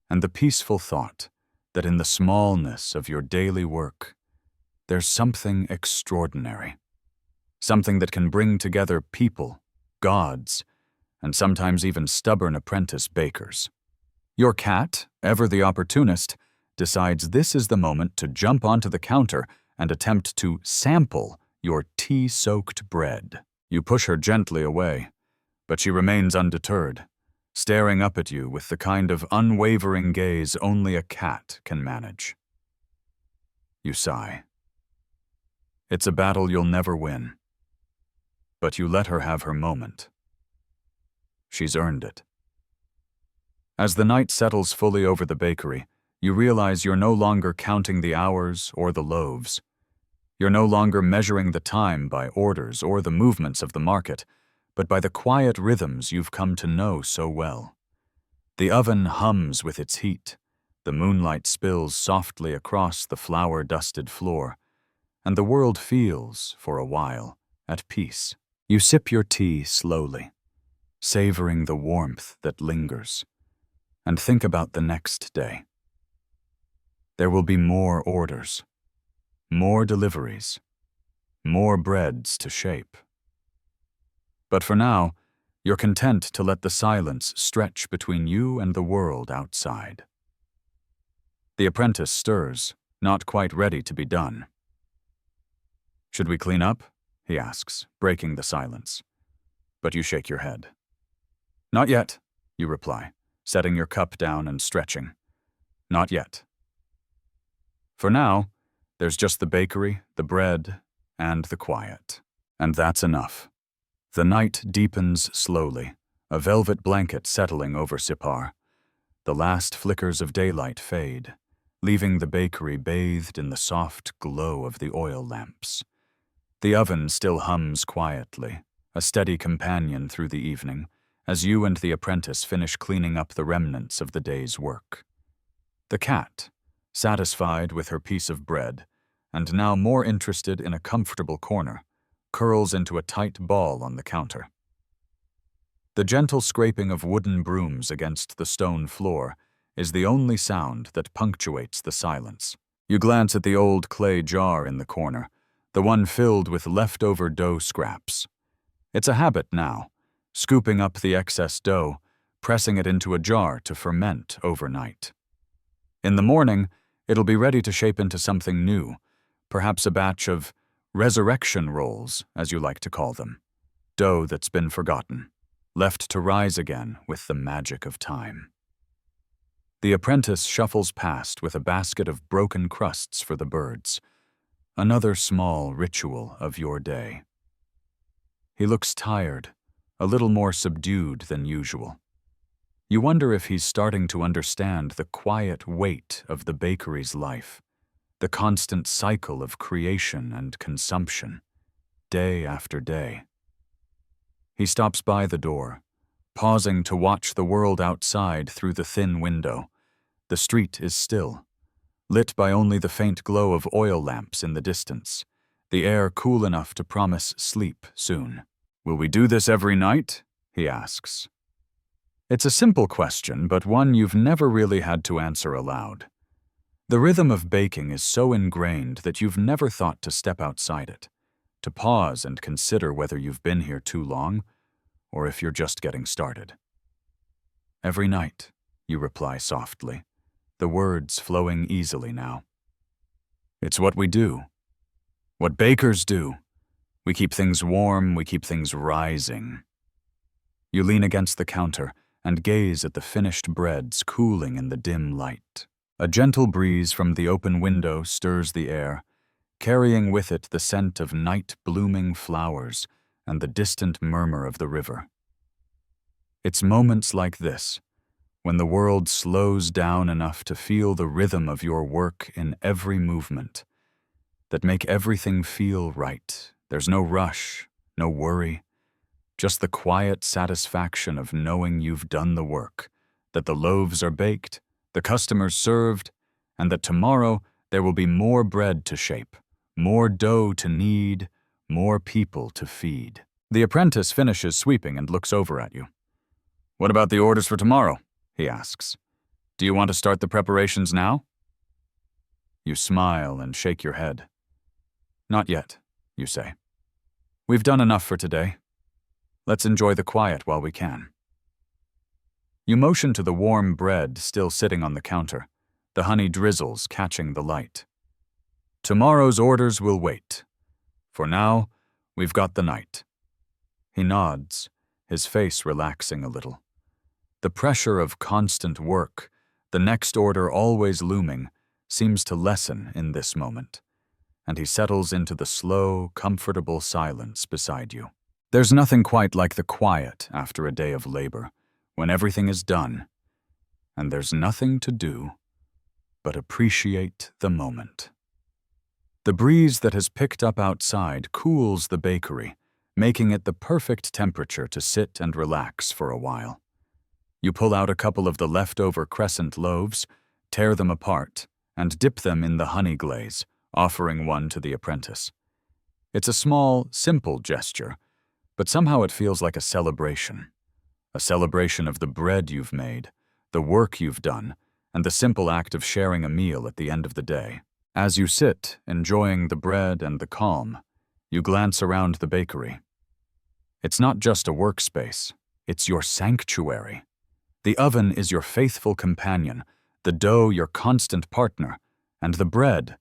and the peaceful thought that in the smallness of your daily work, there's something extraordinary, something that can bring together people, gods, and sometimes even stubborn apprentice bakers. Your cat, ever the opportunist, decides this is the moment to jump onto the counter and attempt to sample your tea-soaked bread. You push her gently away, but she remains undeterred, staring up at you with the kind of unwavering gaze only a cat can manage. You sigh. It's a battle you'll never win, but you let her have her moment. She's earned it. As the night settles fully over the bakery, you realize you're no longer counting the hours or the loaves. You're no longer measuring the time by orders or the movements of the market, but by the quiet rhythms you've come to know so well. The oven hums with its heat, the moonlight spills softly across the flour-dusted floor, and the world feels, for a while, at peace. You sip your tea slowly, savoring the warmth that lingers, and think about the next day. There will be more orders, more deliveries, more breads to shape. But for now, you're content to let the silence stretch between you and the world outside. The apprentice stirs, not quite ready to be done. "Should we clean up?" he asks, breaking the silence. But you shake your head. "Not yet," you reply, setting your cup down and stretching. "Not yet." For now, there's just the bakery, the bread, and the quiet. And that's enough. The night deepens slowly, a velvet blanket settling over Sipar. The last flickers of daylight fade, leaving the bakery bathed in the soft glow of the oil lamps. The oven still hums quietly, a steady companion through the evening, as you and the apprentice finish cleaning up the remnants of the day's work. The cat, satisfied with her piece of bread, and now more interested in a comfortable corner, curls into a tight ball on the counter. The gentle scraping of wooden brooms against the stone floor is the only sound that punctuates the silence. You glance at the old clay jar in the corner, the one filled with leftover dough scraps. It's a habit now, scooping up the excess dough, pressing it into a jar to ferment overnight. In the morning, it'll be ready to shape into something new, perhaps a batch of resurrection rolls, as you like to call them, dough that's been forgotten, left to rise again with the magic of time. The apprentice shuffles past with a basket of broken crusts for the birds, another small ritual of your day. He looks tired, a little more subdued than usual. You wonder if he's starting to understand the quiet weight of the bakery's life, the constant cycle of creation and consumption, day after day. He stops by the door, pausing to watch the world outside through the thin window. The street is still, lit by only the faint glow of oil lamps in the distance, the air cool enough to promise sleep soon. "Will we do this every night?" he asks. It's a simple question, but one you've never really had to answer aloud. The rhythm of baking is so ingrained that you've never thought to step outside it, to pause and consider whether you've been here too long or if you're just getting started. "Every night," you reply softly, the words flowing easily now. "It's what we do. What bakers do. We keep things warm, we keep things rising." You lean against the counter and gaze at the finished breads cooling in the dim light. A gentle breeze from the open window stirs the air, carrying with it the scent of night-blooming flowers and the distant murmur of the river. It's moments like this, when the world slows down enough to feel the rhythm of your work in every movement, that make everything feel right. There's no rush, no worry, just the quiet satisfaction of knowing you've done the work, that the loaves are baked, the customers served, and that tomorrow there will be more bread to shape, more dough to knead, more people to feed. The apprentice finishes sweeping and looks over at you. "What about the orders for tomorrow?" he asks. "Do you want to start the preparations now?" You smile and shake your head. "Not yet," you say. "We've done enough for today. Let's enjoy the quiet while we can." You motion to the warm bread still sitting on the counter, the honey drizzles catching the light. "Tomorrow's orders will wait. For now, we've got the night." He nods, his face relaxing a little. The pressure of constant work, the next order always looming, seems to lessen in this moment, and he settles into the slow, comfortable silence beside you. There's nothing quite like the quiet after a day of labor, when everything is done, and there's nothing to do but appreciate the moment. The breeze that has picked up outside cools the bakery, making it the perfect temperature to sit and relax for a while. You pull out a couple of the leftover crescent loaves, tear them apart, and dip them in the honey glaze, offering one to the apprentice. It's a small, simple gesture, but somehow it feels like a celebration of the bread you've made, the work you've done, and the simple act of sharing a meal at the end of the day. As you sit, enjoying the bread and the calm, you glance around the bakery. It's not just a workspace, it's your sanctuary. The oven is your faithful companion, the dough your constant partner, and the bread,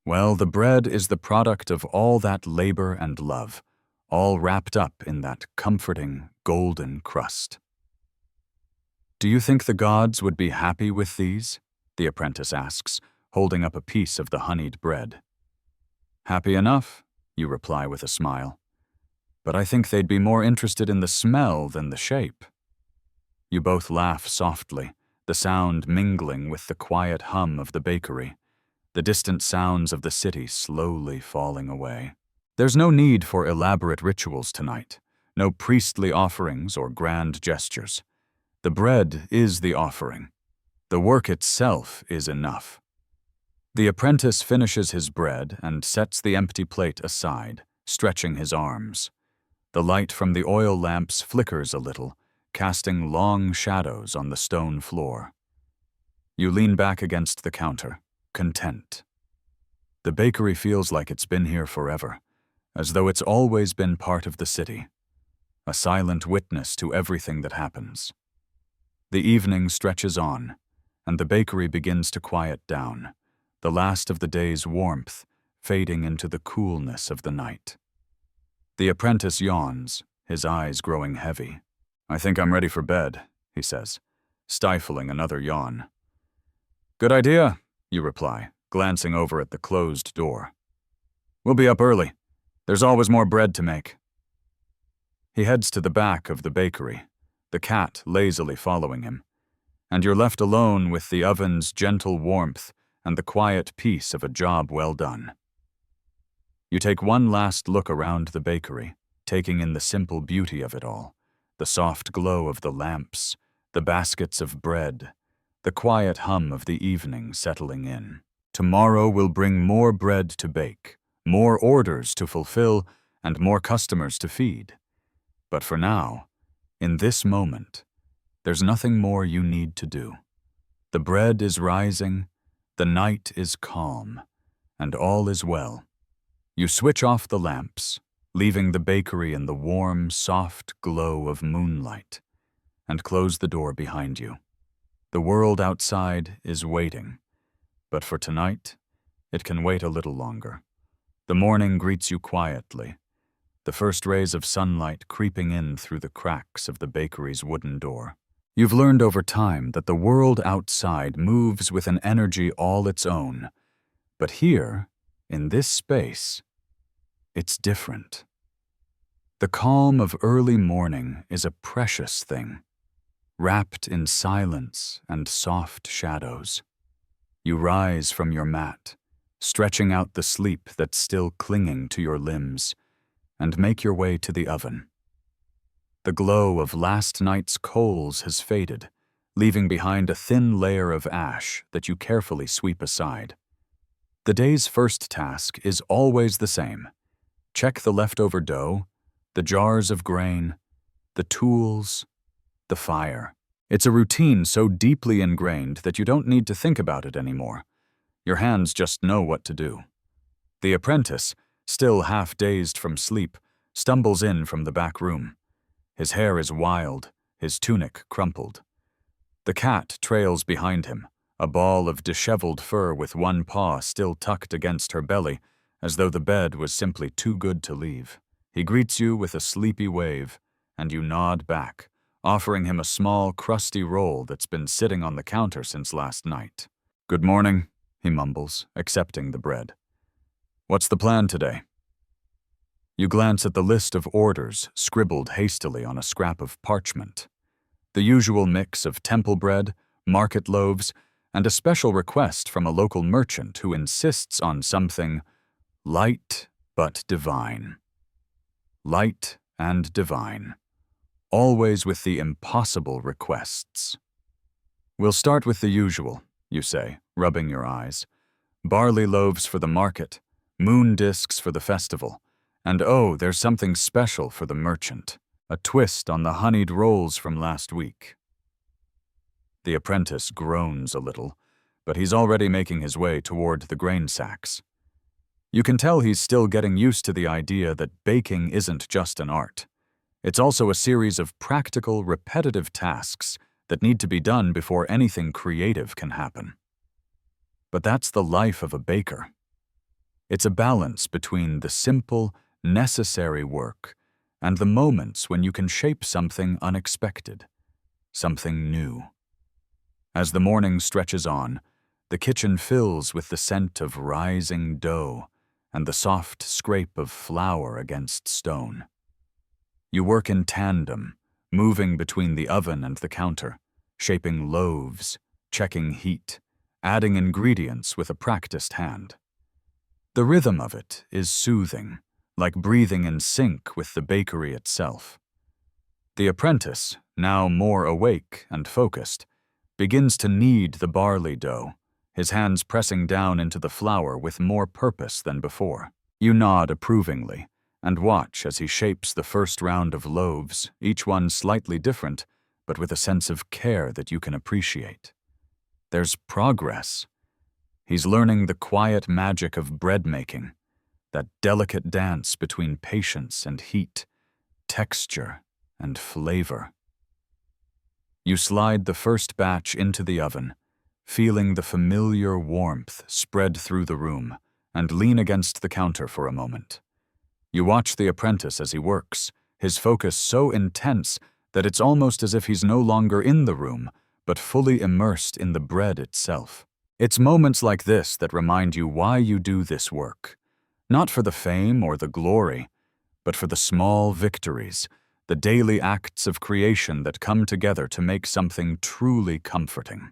well, the bread is the product of all that labor and love, all wrapped up in that comforting, golden crust. "Do you think the gods would be happy with these?" the apprentice asks, holding up a piece of the honeyed bread. "Happy enough," you reply with a smile. "But I think they'd be more interested in the smell than the shape." You both laugh softly, the sound mingling with the quiet hum of the bakery, the distant sounds of the city slowly falling away. There's no need for elaborate rituals tonight, no priestly offerings or grand gestures. The bread is the offering. The work itself is enough. The apprentice finishes his bread and sets the empty plate aside, stretching his arms. The light from the oil lamps flickers a little, casting long shadows on the stone floor. You lean back against the counter, content. The bakery feels like it's been here forever, as though it's always been part of the city, a silent witness to everything that happens. The evening stretches on, and the bakery begins to quiet down, the last of the day's warmth fading into the coolness of the night. The apprentice yawns, his eyes growing heavy. "I think I'm ready for bed," he says, stifling another yawn. "Good idea," you reply, glancing over at the closed door. "We'll be up early. There's always more bread to make." He heads to the back of the bakery, the cat lazily following him, and you're left alone with the oven's gentle warmth and the quiet peace of a job well done. You take one last look around the bakery, taking in the simple beauty of it all, the soft glow of the lamps, the baskets of bread, the quiet hum of the evening settling in. Tomorrow will bring more bread to bake, more orders to fulfill, and more customers to feed. But for now, in this moment, there's nothing more you need to do. The bread is rising, the night is calm, and all is well. You switch off the lamps, leaving the bakery in the warm, soft glow of moonlight, and close the door behind you. The world outside is waiting, but for tonight, it can wait a little longer. The morning greets you quietly, the first rays of sunlight creeping in through the cracks of the bakery's wooden door. You've learned over time that the world outside moves with an energy all its own, but here, in this space, it's different. The calm of early morning is a precious thing, wrapped in silence and soft shadows. You rise from your mat, stretching out the sleep that's still clinging to your limbs, and make your way to the oven. The glow of last night's coals has faded, leaving behind a thin layer of ash that you carefully sweep aside. The day's first task is always the same. Check the leftover dough, the jars of grain, the tools, the fire. It's a routine so deeply ingrained that you don't need to think about it anymore. Your hands just know what to do. The apprentice, still half dazed from sleep, stumbles in from the back room. His hair is wild, his tunic crumpled. The cat trails behind him, a ball of disheveled fur with one paw still tucked against her belly, as though the bed was simply too good to leave. He greets you with a sleepy wave, and you nod back, offering him a small, crusty roll that's been sitting on the counter since last night. "Good morning," he mumbles, accepting the bread. "What's the plan today?" You glance at the list of orders scribbled hastily on a scrap of parchment. The usual mix of temple bread, market loaves, and a special request from a local merchant who insists on something light but divine. Light and divine. Always with the impossible requests. "We'll start with the usual," you say, rubbing your eyes. "Barley loaves for the market, moon discs for the festival, and oh, there's something special for the merchant, a twist on the honeyed rolls from last week." The apprentice groans a little, but he's already making his way toward the grain sacks. You can tell he's still getting used to the idea that baking isn't just an art. It's also a series of practical, repetitive tasks that need to be done before anything creative can happen. But that's the life of a baker. It's a balance between the simple, necessary work and the moments when you can shape something unexpected, something new. As the morning stretches on, the kitchen fills with the scent of rising dough and the soft scrape of flour against stone. You work in tandem, moving between the oven and the counter, shaping loaves, checking heat, adding ingredients with a practiced hand. The rhythm of it is soothing, like breathing in sync with the bakery itself. The apprentice, now more awake and focused, begins to knead the barley dough, his hands pressing down into the flour with more purpose than before. You nod approvingly and watch as he shapes the first round of loaves, each one slightly different, but with a sense of care that you can appreciate. There's progress. He's learning the quiet magic of bread making, that delicate dance between patience and heat, texture and flavor. You slide the first batch into the oven, feeling the familiar warmth spread through the room, and lean against the counter for a moment. You watch the apprentice as he works, his focus so intense that it's almost as if he's no longer in the room, but fully immersed in the bread itself. It's moments like this that remind you why you do this work. Not for the fame or the glory, but for the small victories, the daily acts of creation that come together to make something truly comforting.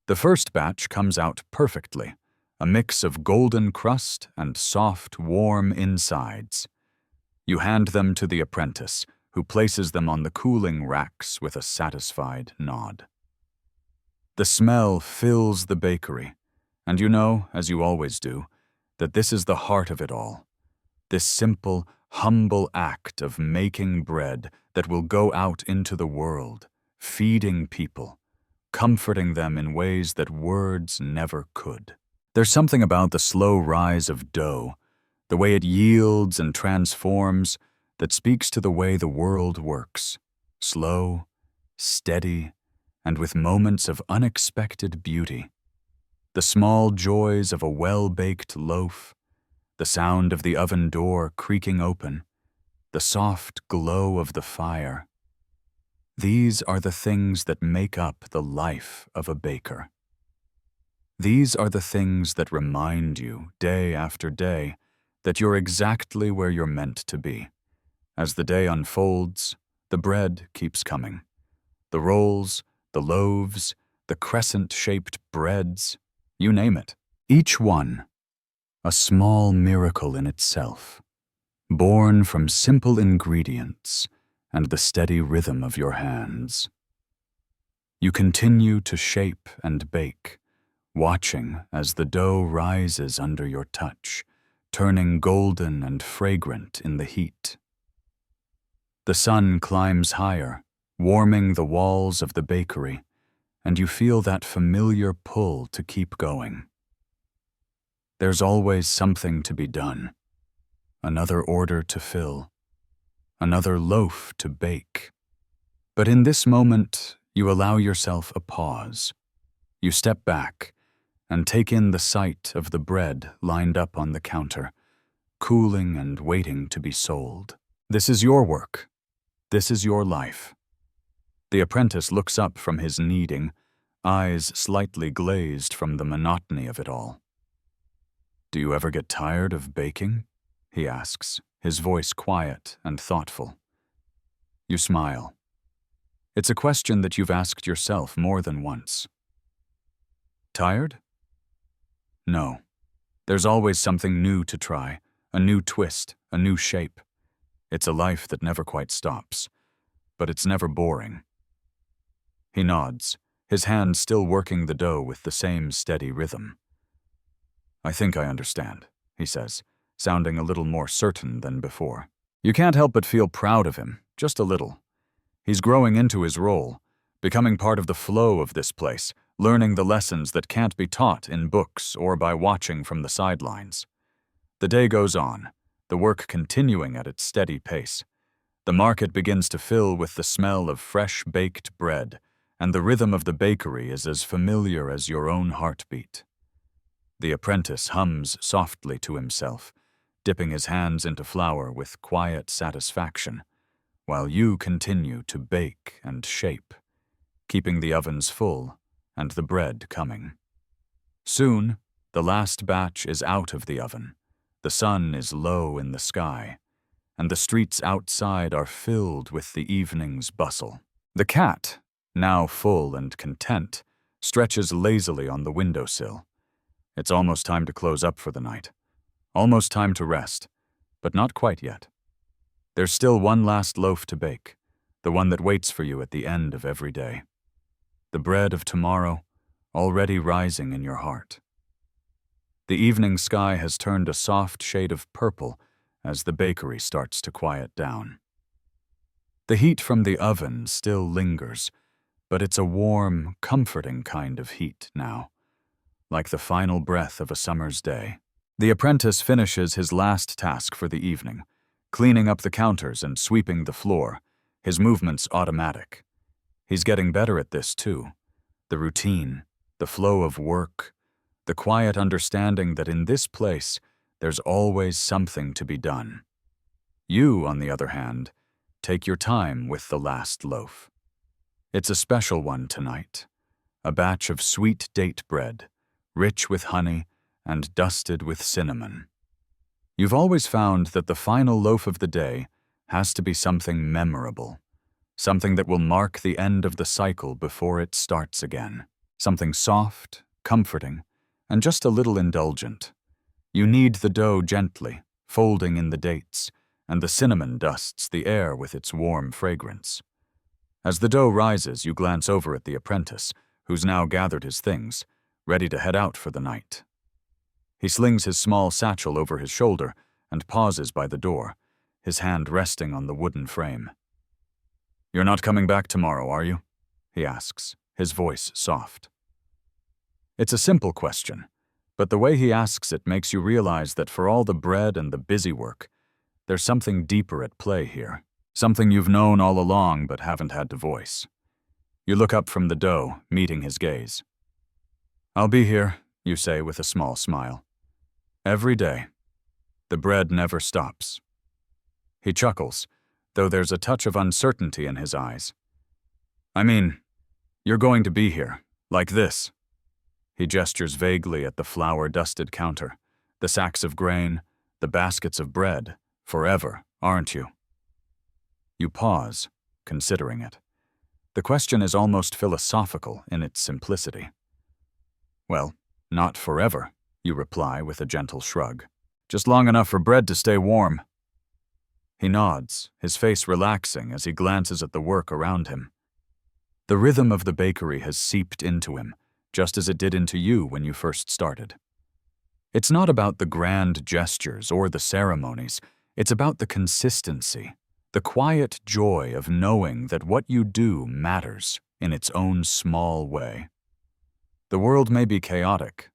The first batch comes out perfectly, a mix of golden crust and soft, warm insides. You hand them to the apprentice, who places them on the cooling racks with a satisfied nod. The smell fills the bakery, and you know, as you always do, that this is the heart of it all. This simple, humble act of making bread that will go out into the world, feeding people, comforting them in ways that words never could. There's something about the slow rise of dough, the way it yields and transforms, that speaks to the way the world works. Slow, steady, and with moments of unexpected beauty. The small joys of a well-baked loaf, the sound of the oven door creaking open, the soft glow of the fire. These are the things that make up the life of a baker. These are the things that remind you, day after day, that you're exactly where you're meant to be. As the day unfolds, the bread keeps coming. The rolls, the loaves, the crescent-shaped breads, you name it. Each one, a small miracle in itself, born from simple ingredients and the steady rhythm of your hands. You continue to shape and bake, watching as the dough rises under your touch, turning golden and fragrant in the heat. The sun climbs higher, warming the walls of the bakery, and you feel that familiar pull to keep going. There's always something to be done, another order to fill, another loaf to bake. But in this moment, you allow yourself a pause. You step back and take in the sight of the bread lined up on the counter, cooling and waiting to be sold. This is your work. This is your life. The apprentice looks up from his kneading, eyes slightly glazed from the monotony of it all. "Do you ever get tired of baking?" he asks, his voice quiet and thoughtful. You smile. It's a question that you've asked yourself more than once. Tired? No. There's always something new to try, a new twist, a new shape. It's a life that never quite stops, but it's never boring. He nods, his hand still working the dough with the same steady rhythm. "I think I understand," he says, sounding a little more certain than before. You can't help but feel proud of him, just a little. He's growing into his role, becoming part of the flow of this place, learning the lessons that can't be taught in books or by watching from the sidelines. The day goes on, the work continuing at its steady pace. The market begins to fill with the smell of fresh baked bread, and the rhythm of the bakery is as familiar as your own heartbeat. The apprentice hums softly to himself, dipping his hands into flour with quiet satisfaction, while you continue to bake and shape, keeping the ovens full and the bread coming. Soon, the last batch is out of the oven, the sun is low in the sky, and the streets outside are filled with the evening's bustle. The cat, now full and content, stretches lazily on the windowsill. It's almost time to close up for the night. Almost time to rest, but not quite yet. There's still one last loaf to bake, the one that waits for you at the end of every day. The bread of tomorrow, already rising in your heart. The evening sky has turned a soft shade of purple as the bakery starts to quiet down. The heat from the oven still lingers, but it's a warm, comforting kind of heat now, like the final breath of a summer's day. The apprentice finishes his last task for the evening, cleaning up the counters and sweeping the floor, his movements automatic. He's getting better at this too. The routine, the flow of work, the quiet understanding that in this place there's always something to be done. You, on the other hand, take your time with the last loaf. It's a special one tonight, a batch of sweet date bread, rich with honey and dusted with cinnamon. You've always found that the final loaf of the day has to be something memorable, something that will mark the end of the cycle before it starts again, something soft, comforting, and just a little indulgent. You knead the dough gently, folding in the dates, and the cinnamon dusts the air with its warm fragrance. As the dough rises, you glance over at the apprentice, who's now gathered his things, ready to head out for the night. He slings his small satchel over his shoulder and pauses by the door, his hand resting on the wooden frame. "You're not coming back tomorrow, are you?" he asks, his voice soft. It's a simple question, but the way he asks it makes you realize that for all the bread and the busy work, there's something deeper at play here, something you've known all along but haven't had to voice. You look up from the dough, meeting his gaze. "I'll be here," you say with a small smile. "Every day. The bread never stops." He chuckles, though there's a touch of uncertainty in his eyes. "I mean, you're going to be here, like this." He gestures vaguely at the flour-dusted counter, the sacks of grain, the baskets of bread, forever, aren't you? You pause, considering it. The question is almost philosophical in its simplicity. "Well, not forever," you reply with a gentle shrug. "Just long enough for bread to stay warm." He nods, his face relaxing as he glances at the work around him. The rhythm of the bakery has seeped into him, just as it did into you when you first started. It's not about the grand gestures or the ceremonies, it's about the consistency, the quiet joy of knowing that what you do matters in its own small way. The world may be chaotic,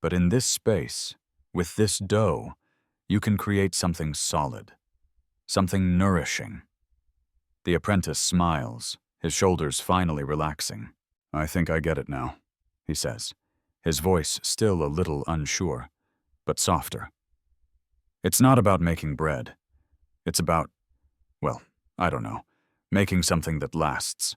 but in this space, with this dough, you can create something solid, something nourishing. The apprentice smiles, his shoulders finally relaxing. "I think I get it now," he says, his voice still a little unsure, but softer. "It's not about making bread. It's about, well, I don't know, making something that lasts."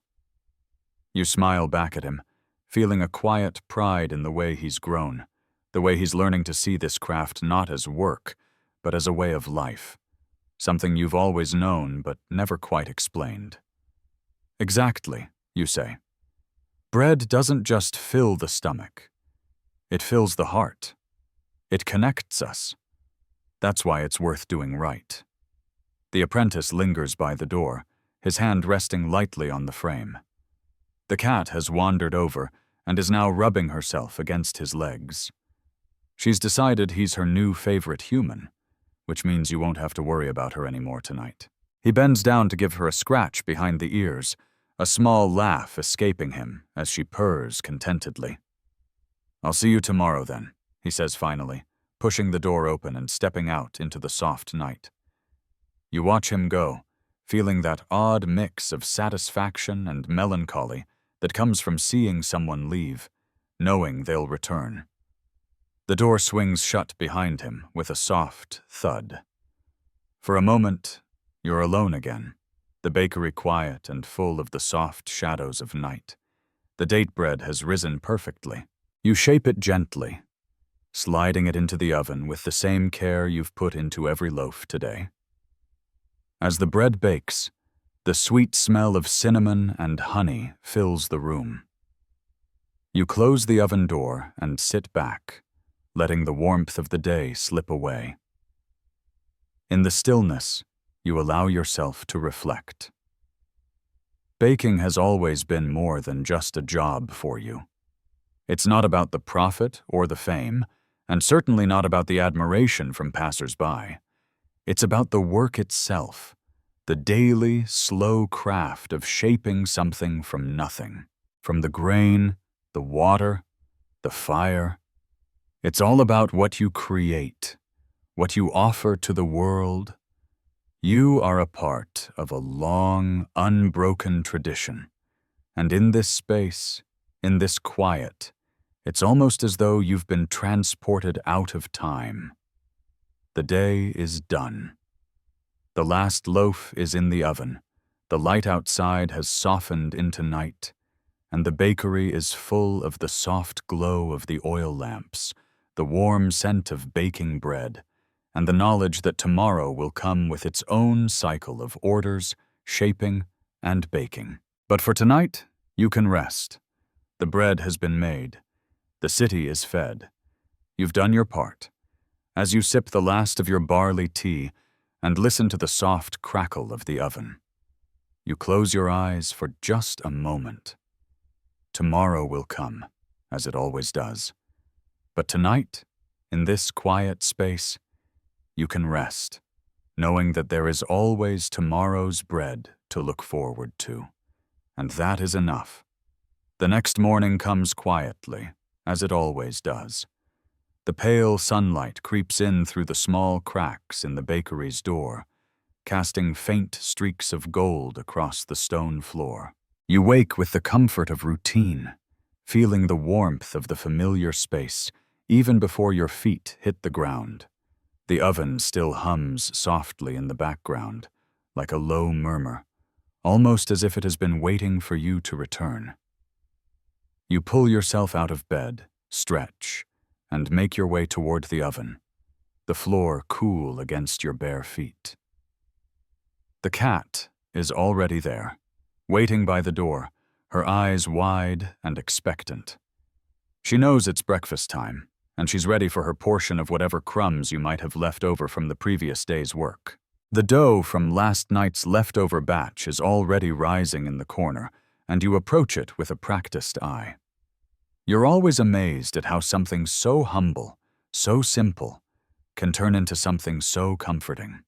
You smile back at him, feeling a quiet pride in the way he's grown, the way he's learning to see this craft not as work, but as a way of life, something you've always known but never quite explained. "Exactly," you say. "Bread doesn't just fill the stomach. It fills the heart. It connects us. That's why it's worth doing right." The apprentice lingers by the door, his hand resting lightly on the frame. The cat has wandered over and is now rubbing herself against his legs. She's decided he's her new favorite human, which means you won't have to worry about her anymore tonight. He bends down to give her a scratch behind the ears, a small laugh escaping him as she purrs contentedly. "I'll see you tomorrow then," he says finally, pushing the door open and stepping out into the soft night. You watch him go, feeling that odd mix of satisfaction and melancholy that comes from seeing someone leave, knowing they'll return. The door swings shut behind him with a soft thud. For a moment, you're alone again, the bakery quiet and full of the soft shadows of night. The date bread has risen perfectly. You shape it gently, sliding it into the oven with the same care you've put into every loaf today. As the bread bakes, the sweet smell of cinnamon and honey fills the room. You close the oven door and sit back, letting the warmth of the day slip away. In the stillness, you allow yourself to reflect. Baking has always been more than just a job for you. It's not about the profit or the fame, and certainly not about the admiration from passers-by. It's about the work itself, the daily, slow craft of shaping something from nothing, from the grain, the water, the fire. It's all about what you create, what you offer to the world. You are a part of a long, unbroken tradition, and in this space, in this quiet, it's almost as though you've been transported out of time. The day is done. The last loaf is in the oven, the light outside has softened into night, and the bakery is full of the soft glow of the oil lamps, the warm scent of baking bread, and the knowledge that tomorrow will come with its own cycle of orders, shaping, and baking. But for tonight, you can rest. The bread has been made. The city is fed. You've done your part. As you sip the last of your barley tea, and listen to the soft crackle of the oven. You close your eyes for just a moment. Tomorrow will come, as it always does. But tonight, in this quiet space, you can rest, knowing that there is always tomorrow's bread to look forward to. And that is enough. The next morning comes quietly, as it always does. The pale sunlight creeps in through the small cracks in the bakery's door, casting faint streaks of gold across the stone floor. You wake with the comfort of routine, feeling the warmth of the familiar space even before your feet hit the ground. The oven still hums softly in the background, like a low murmur, almost as if it has been waiting for you to return. You pull yourself out of bed, stretch, and make your way toward the oven, the floor cool against your bare feet. The cat is already there, waiting by the door, her eyes wide and expectant. She knows it's breakfast time, and she's ready for her portion of whatever crumbs you might have left over from the previous day's work. The dough from last night's leftover batch is already rising in the corner, and you approach it with a practiced eye. You're always amazed at how something so humble, so simple, can turn into something so comforting.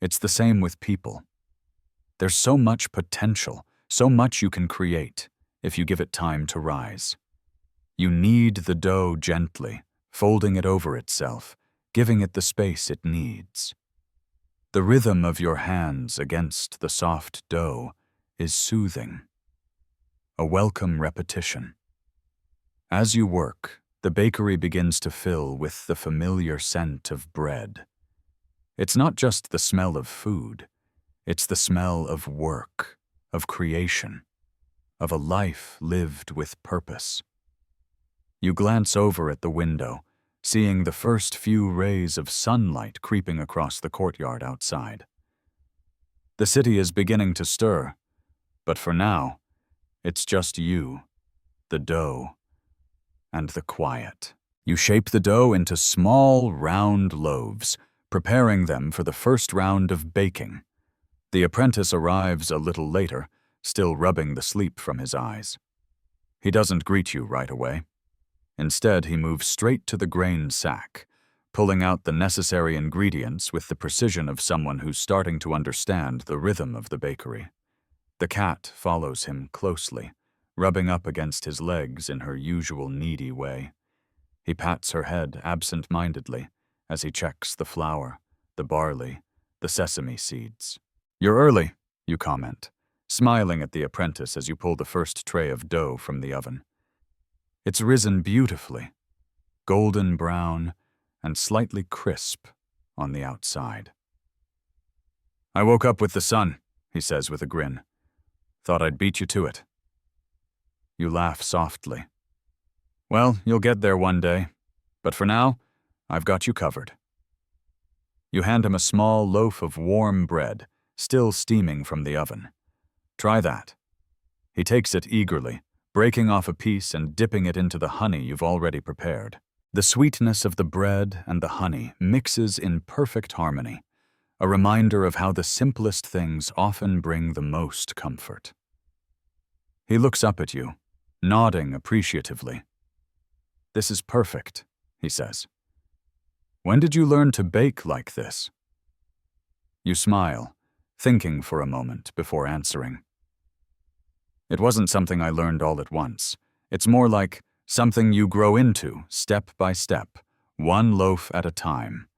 It's the same with people. There's so much potential, so much you can create if you give it time to rise. You knead the dough gently, folding it over itself, giving it the space it needs. The rhythm of your hands against the soft dough is soothing, a welcome repetition. As you work, the bakery begins to fill with the familiar scent of bread. It's not just the smell of food, it's the smell of work, of creation, of a life lived with purpose. You glance over at the window, seeing the first few rays of sunlight creeping across the courtyard outside. The city is beginning to stir, but for now, it's just you, the dough, and the quiet. You shape the dough into small, round loaves, preparing them for the first round of baking. The apprentice arrives a little later, still rubbing the sleep from his eyes. He doesn't greet you right away. Instead, he moves straight to the grain sack, pulling out the necessary ingredients with the precision of someone who's starting to understand the rhythm of the bakery. The cat follows him closely, rubbing up against his legs in her usual needy way. He pats her head absent-mindedly as he checks the flour, the barley, the sesame seeds. "You're early," you comment, smiling at the apprentice as you pull the first tray of dough from the oven. It's risen beautifully, golden brown and slightly crisp on the outside. "I woke up with the sun," he says with a grin. "Thought I'd beat you to it." You laugh softly. "Well, you'll get there one day, but for now, I've got you covered." You hand him a small loaf of warm bread, still steaming from the oven. "Try that." He takes it eagerly, breaking off a piece and dipping it into the honey you've already prepared. The sweetness of the bread and the honey mixes in perfect harmony, a reminder of how the simplest things often bring the most comfort. He looks up at you, nodding appreciatively. "This is perfect," he says. "When did you learn to bake like this?" You smile, thinking for a moment before answering. "It wasn't something I learned all at once. It's more like something you grow into, step by step, one loaf at a time.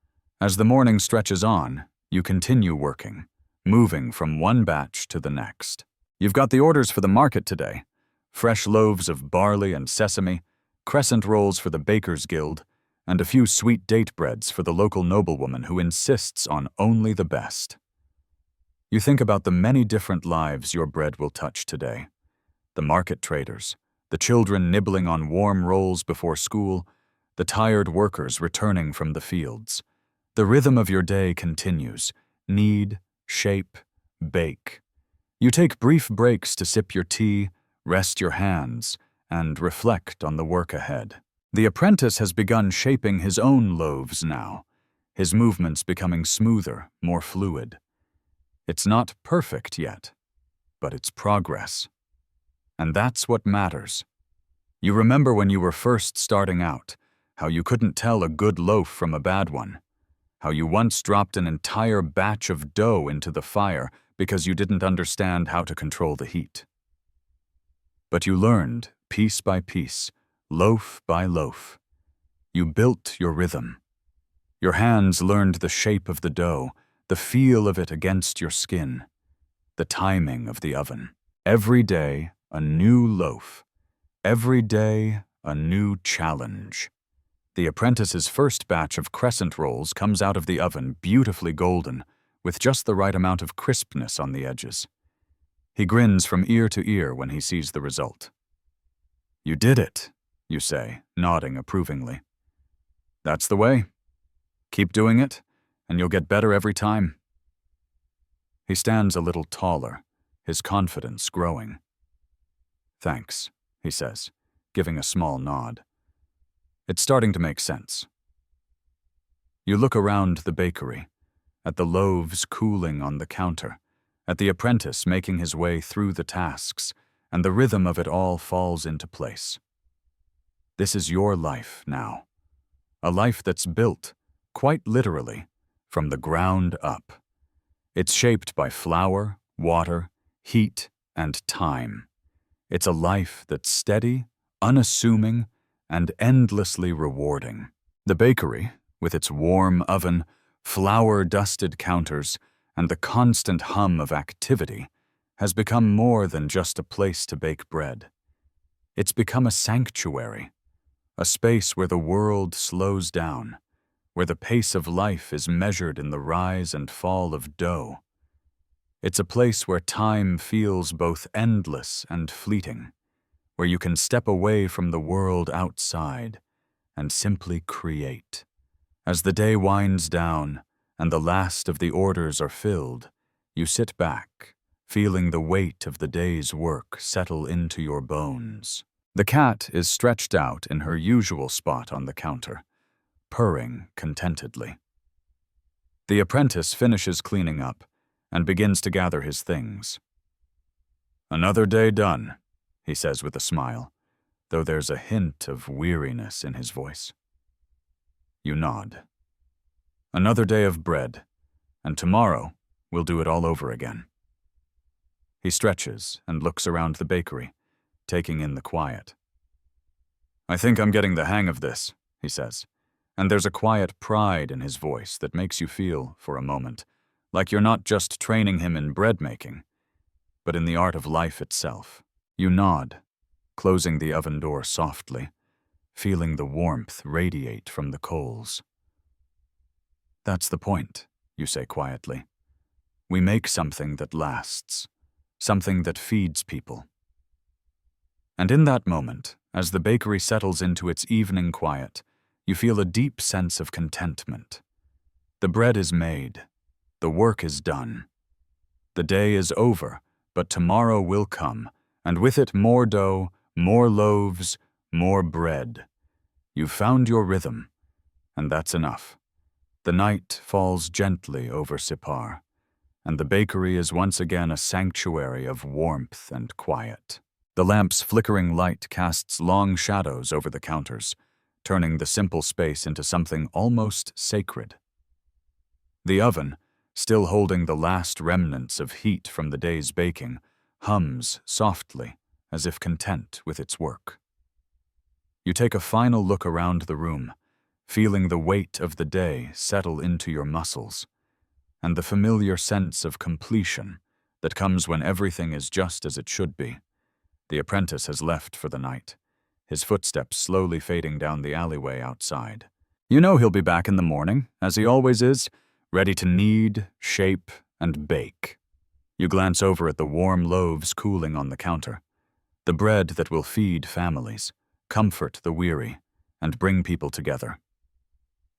As the morning stretches on, you continue working, moving from one batch to the next. You've got the orders for the market today. Fresh loaves of barley and sesame, crescent rolls for the Baker's Guild, and a few sweet date breads for the local noblewoman who insists on only the best. You think about the many different lives your bread will touch today. The market traders, the children nibbling on warm rolls before school, the tired workers returning from the fields. The rhythm of your day continues. Knead, shape, bake. You take brief breaks to sip your tea, rest your hands, and reflect on the work ahead. The apprentice has begun shaping his own loaves now, his movements becoming smoother, more fluid. It's not perfect yet, but it's progress. And that's what matters. You remember when you were first starting out, how you couldn't tell a good loaf from a bad one, how you once dropped an entire batch of dough into the fire because you didn't understand how to control the heat. But you learned, piece by piece, loaf by loaf. You built your rhythm. Your hands learned the shape of the dough, the feel of it against your skin, the timing of the oven. Every day, a new loaf. Every day, a new challenge. The apprentice's first batch of crescent rolls comes out of the oven beautifully golden, with just the right amount of crispness on the edges. He grins from ear to ear when he sees the result. "You did it," you say, nodding approvingly. "That's the way. Keep doing it, and you'll get better every time." He stands a little taller, his confidence growing. "Thanks," he says, giving a small nod. It's starting to make sense. You look around the bakery, at the loaves cooling on the counter, at the apprentice making his way through the tasks, and the rhythm of it all falls into place. This is your life now, a life that's built, quite literally, from the ground up. It's shaped by flour, water, heat, and time. It's a life that's steady, unassuming, and endlessly rewarding. The bakery, with its warm oven, flour-dusted counters, and the constant hum of activity, has become more than just a place to bake bread. It's become a sanctuary, a space where the world slows down, where the pace of life is measured in the rise and fall of dough. It's a place where time feels both endless and fleeting, where you can step away from the world outside and simply create. As the day winds down and the last of the orders are filled, you sit back, feeling the weight of the day's work settle into your bones. The cat is stretched out in her usual spot on the counter, purring contentedly. The apprentice finishes cleaning up and begins to gather his things. "Another day done," he says with a smile, though there's a hint of weariness in his voice. You nod. "Another day of bread, and tomorrow we'll do it all over again." He stretches and looks around the bakery, taking in the quiet. "I think I'm getting the hang of this," he says, and there's a quiet pride in his voice that makes you feel, for a moment, like you're not just training him in bread making, but in the art of life itself. You nod, closing the oven door softly, feeling the warmth radiate from the coals. "That's the point," you say quietly. "We make something that lasts, something that feeds people." And in that moment, as the bakery settles into its evening quiet, you feel a deep sense of contentment. The bread is made. The work is done. The day is over, but tomorrow will come, and with it more dough, more loaves, more bread. You've found your rhythm, and that's enough. The night falls gently over Sipar, and the bakery is once again a sanctuary of warmth and quiet. The lamp's flickering light casts long shadows over the counters, turning the simple space into something almost sacred. The oven, still holding the last remnants of heat from the day's baking, hums softly, as if content with its work. You take a final look around the room, feeling the weight of the day settle into your muscles, and the familiar sense of completion that comes when everything is just as it should be. The apprentice has left for the night, his footsteps slowly fading down the alleyway outside. You know he'll be back in the morning, as he always is, ready to knead, shape, and bake. You glance over at the warm loaves cooling on the counter, the bread that will feed families, comfort the weary, and bring people together.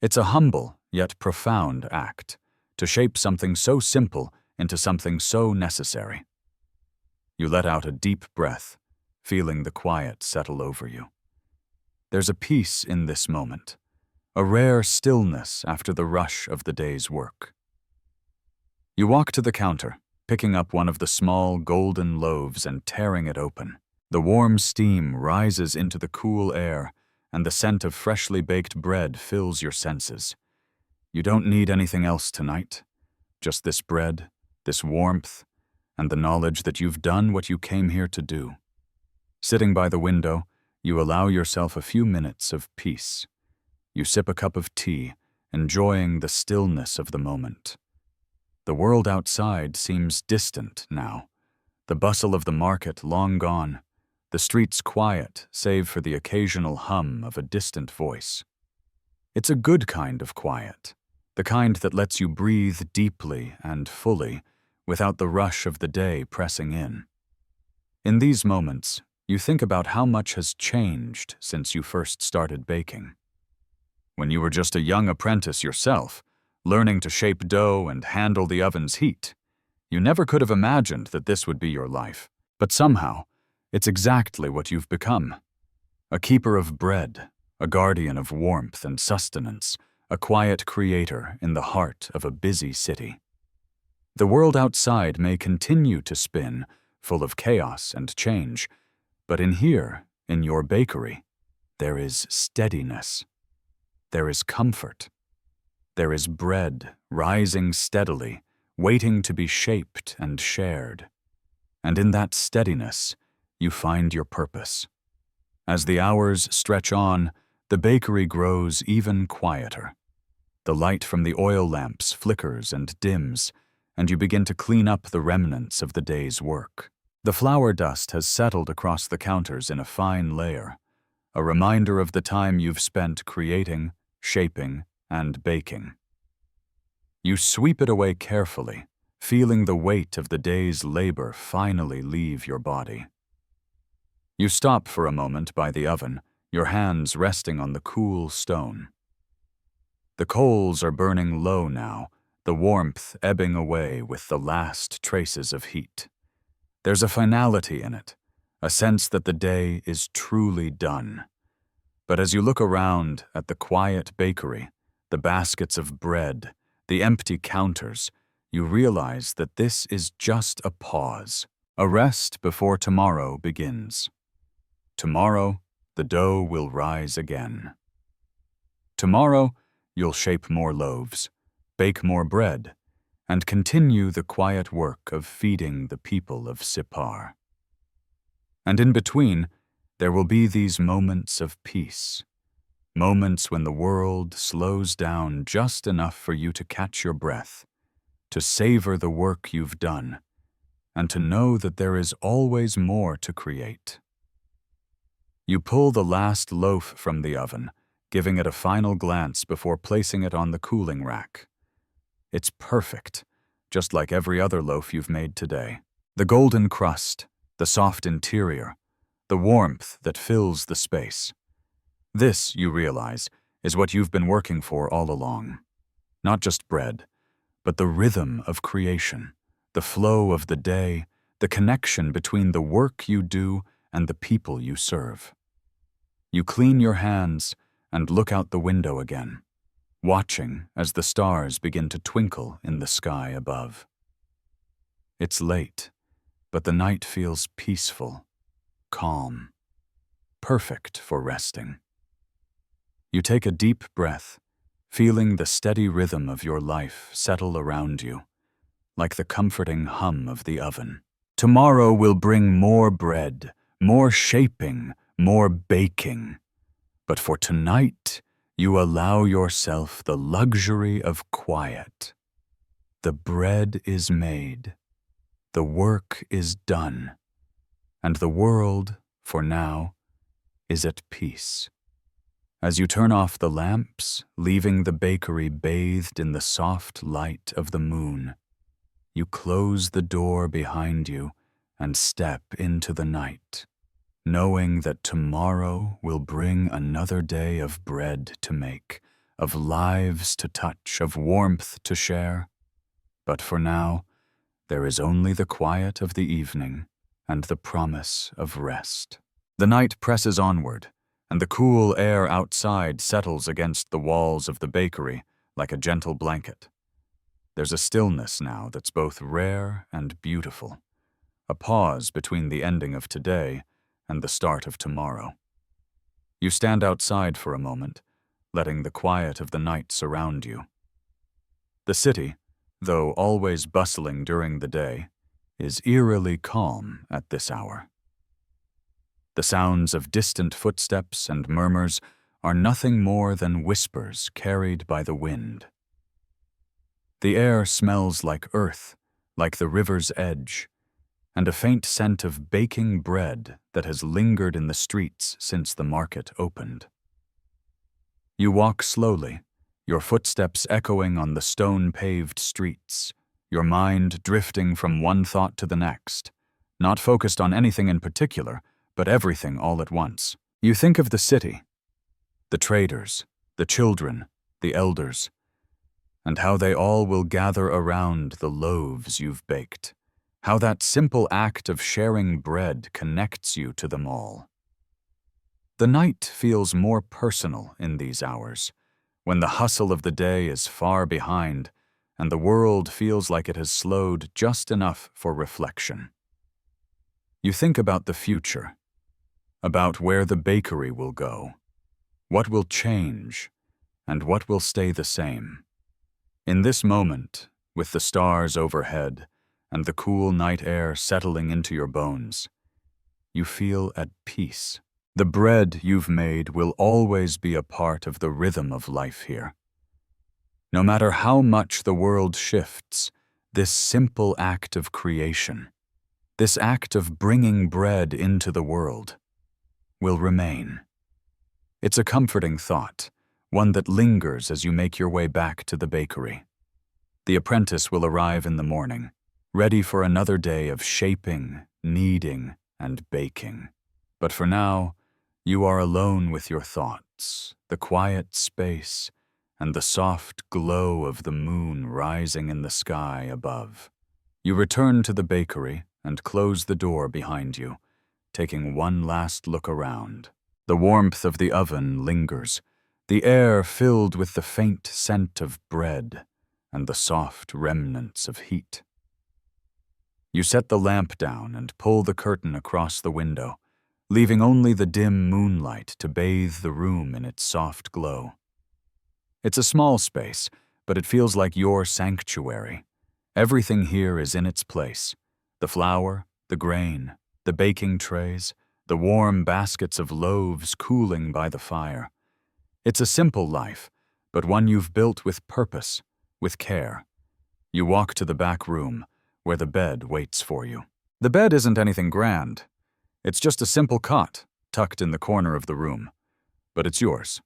It's a humble yet profound act, to shape something so simple into something so necessary. You let out a deep breath, feeling the quiet settle over you. There's a peace in this moment, a rare stillness after the rush of the day's work. You walk to the counter, picking up one of the small golden loaves and tearing it open. The warm steam rises into the cool air, and the scent of freshly baked bread fills your senses. You don't need anything else tonight, just this bread, this warmth, and the knowledge that you've done what you came here to do. Sitting by the window, you allow yourself a few minutes of peace. You sip a cup of tea, enjoying the stillness of the moment. The world outside seems distant now, the bustle of the market long gone, the streets quiet save for the occasional hum of a distant voice. It's a good kind of quiet, the kind that lets you breathe deeply and fully without the rush of the day pressing in. In these moments, you think about how much has changed since you first started baking. When you were just a young apprentice yourself, learning to shape dough and handle the oven's heat, you never could have imagined that this would be your life. But somehow, it's exactly what you've become. A keeper of bread, a guardian of warmth and sustenance, a quiet creator in the heart of a busy city. The world outside may continue to spin, full of chaos and change, but in here, in your bakery, there is steadiness. There is comfort. There is bread rising steadily, waiting to be shaped and shared. And in that steadiness, you find your purpose. As the hours stretch on, the bakery grows even quieter. The light from the oil lamps flickers and dims, and you begin to clean up the remnants of the day's work. The flour dust has settled across the counters in a fine layer, a reminder of the time you've spent creating, shaping, and baking. You sweep it away carefully, feeling the weight of the day's labor finally leave your body. You stop for a moment by the oven, your hands resting on the cool stone. The coals are burning low now, the warmth ebbing away with the last traces of heat. There's a finality in it, a sense that the day is truly done. But as you look around at the quiet bakery, the baskets of bread, the empty counters, you realize that this is just a pause, a rest before tomorrow begins. Tomorrow, the dough will rise again. Tomorrow, you'll shape more loaves, bake more bread, and continue the quiet work of feeding the people of Sippar. And in between, there will be these moments of peace, moments when the world slows down just enough for you to catch your breath, to savor the work you've done, and to know that there is always more to create. You pull the last loaf from the oven, giving it a final glance before placing it on the cooling rack. It's perfect, just like every other loaf you've made today. The golden crust, the soft interior, the warmth that fills the space. This, you realize, is what you've been working for all along. Not just bread, but the rhythm of creation, the flow of the day, the connection between the work you do and the people you serve. You clean your hands and look out the window again, watching as the stars begin to twinkle in the sky above. It's late, but the night feels peaceful, calm, perfect for resting. You take a deep breath, feeling the steady rhythm of your life settle around you, like the comforting hum of the oven. Tomorrow will bring more bread, more shaping, more baking. But for tonight, you allow yourself the luxury of quiet. The bread is made, the work is done, and the world, for now, is at peace. As you turn off the lamps, leaving the bakery bathed in the soft light of the moon, you close the door behind you and step into the night, knowing that tomorrow will bring another day of bread to make, of lives to touch, of warmth to share. But for now, there is only the quiet of the evening and the promise of rest. The night presses onward, and the cool air outside settles against the walls of the bakery like a gentle blanket. There's a stillness now that's both rare and beautiful, a pause between the ending of today and the start of tomorrow. You stand outside for a moment, letting the quiet of the night surround you. The city, though always bustling during the day, is eerily calm at this hour. The sounds of distant footsteps and murmurs are nothing more than whispers carried by the wind. The air smells like earth, like the river's edge, and a faint scent of baking bread that has lingered in the streets since the market opened. You walk slowly, your footsteps echoing on the stone-paved streets, your mind drifting from one thought to the next, not focused on anything in particular, but everything all at once. You think of the city, the traders, the children, the elders, and how they all will gather around the loaves you've baked, how that simple act of sharing bread connects you to them all. The night feels more personal in these hours, when the hustle of the day is far behind and the world feels like it has slowed just enough for reflection. You think about the future, about where the bakery will go, what will change, and what will stay the same. In this moment, with the stars overhead and the cool night air settling into your bones, you feel at peace. The bread you've made will always be a part of the rhythm of life here. No matter how much the world shifts, this simple act of creation, this act of bringing bread into the world, will remain. It's a comforting thought, one that lingers as you make your way back to the bakery. The apprentice will arrive in the morning, ready for another day of shaping, kneading, and baking. But for now, you are alone with your thoughts, the quiet space, and the soft glow of the moon rising in the sky above. You return to the bakery and close the door behind you, taking one last look around. The warmth of the oven lingers, the air filled with the faint scent of bread and the soft remnants of heat. You set the lamp down and pull the curtain across the window, leaving only the dim moonlight to bathe the room in its soft glow. It's a small space, but it feels like your sanctuary. Everything here is in its place: the flour, the grain, the baking trays, the warm baskets of loaves cooling by the fire. It's a simple life, but one you've built with purpose, with care. You walk to the back room, where the bed waits for you. The bed isn't anything grand. It's just a simple cot, tucked in the corner of the room. But it's yours.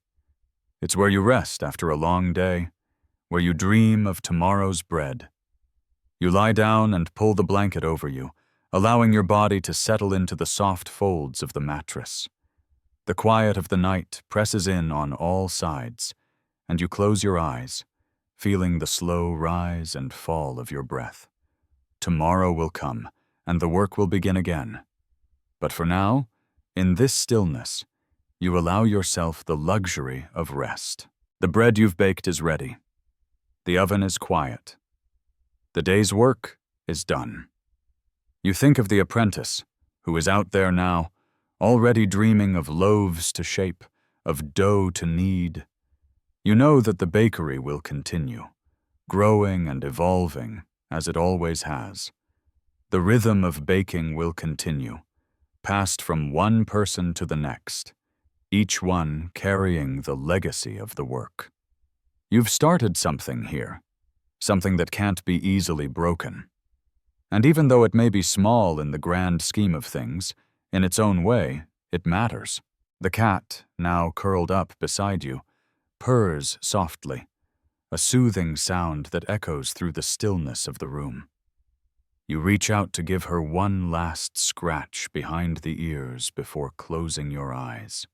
It's where you rest after a long day, where you dream of tomorrow's bread. You lie down and pull the blanket over you, allowing your body to settle into the soft folds of the mattress. The quiet of the night presses in on all sides, and you close your eyes, feeling the slow rise and fall of your breath. Tomorrow will come, and the work will begin again. But for now, in this stillness, you allow yourself the luxury of rest. The bread you've baked is ready. The oven is quiet. The day's work is done. You think of the apprentice, who is out there now, already dreaming of loaves to shape, of dough to knead. You know that the bakery will continue, growing and evolving, as it always has. The rhythm of baking will continue, passed from one person to the next, each one carrying the legacy of the work. You've started something here, something that can't be easily broken. And even though it may be small in the grand scheme of things, in its own way, it matters. The cat, now curled up beside you, purrs softly, a soothing sound that echoes through the stillness of the room. You reach out to give her one last scratch behind the ears before closing your eyes.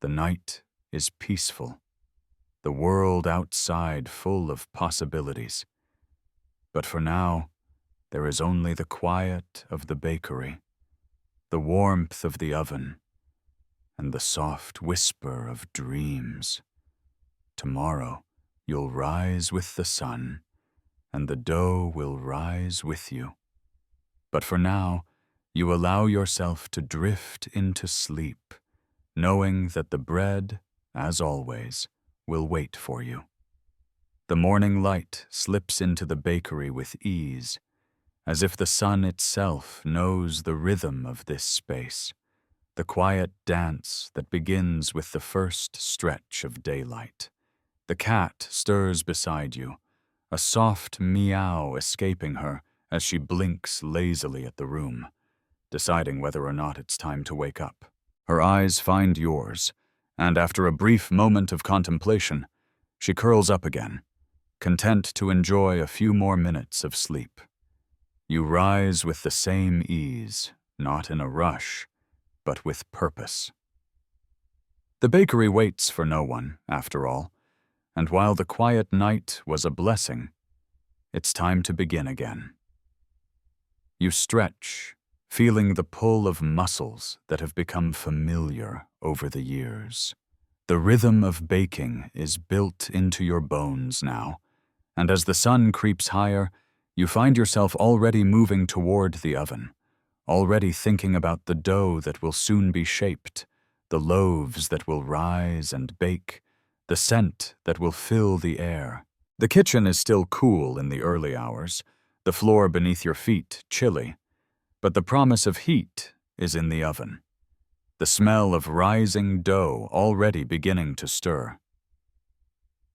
The night is peaceful, the world outside full of possibilities. But for now, there is only the quiet of the bakery, the warmth of the oven, and the soft whisper of dreams. Tomorrow you'll rise with the sun, and the dough will rise with you. But for now, you allow yourself to drift into sleep, knowing that the bread, as always, will wait for you. The morning light slips into the bakery with ease, as if the sun itself knows the rhythm of this space, the quiet dance that begins with the first stretch of daylight. The cat stirs beside you, a soft meow escaping her as she blinks lazily at the room, deciding whether or not it's time to wake up. Her eyes find yours, and after a brief moment of contemplation, she curls up again, content to enjoy a few more minutes of sleep. You rise with the same ease, not in a rush, but with purpose. The bakery waits for no one, after all, and while the quiet night was a blessing, it's time to begin again. You stretch, feeling the pull of muscles that have become familiar over the years. The rhythm of baking is built into your bones now, and as the sun creeps higher, you find yourself already moving toward the oven, already thinking about the dough that will soon be shaped, the loaves that will rise and bake, the scent that will fill the air. The kitchen is still cool in the early hours, the floor beneath your feet chilly, but the promise of heat is in the oven, the smell of rising dough already beginning to stir.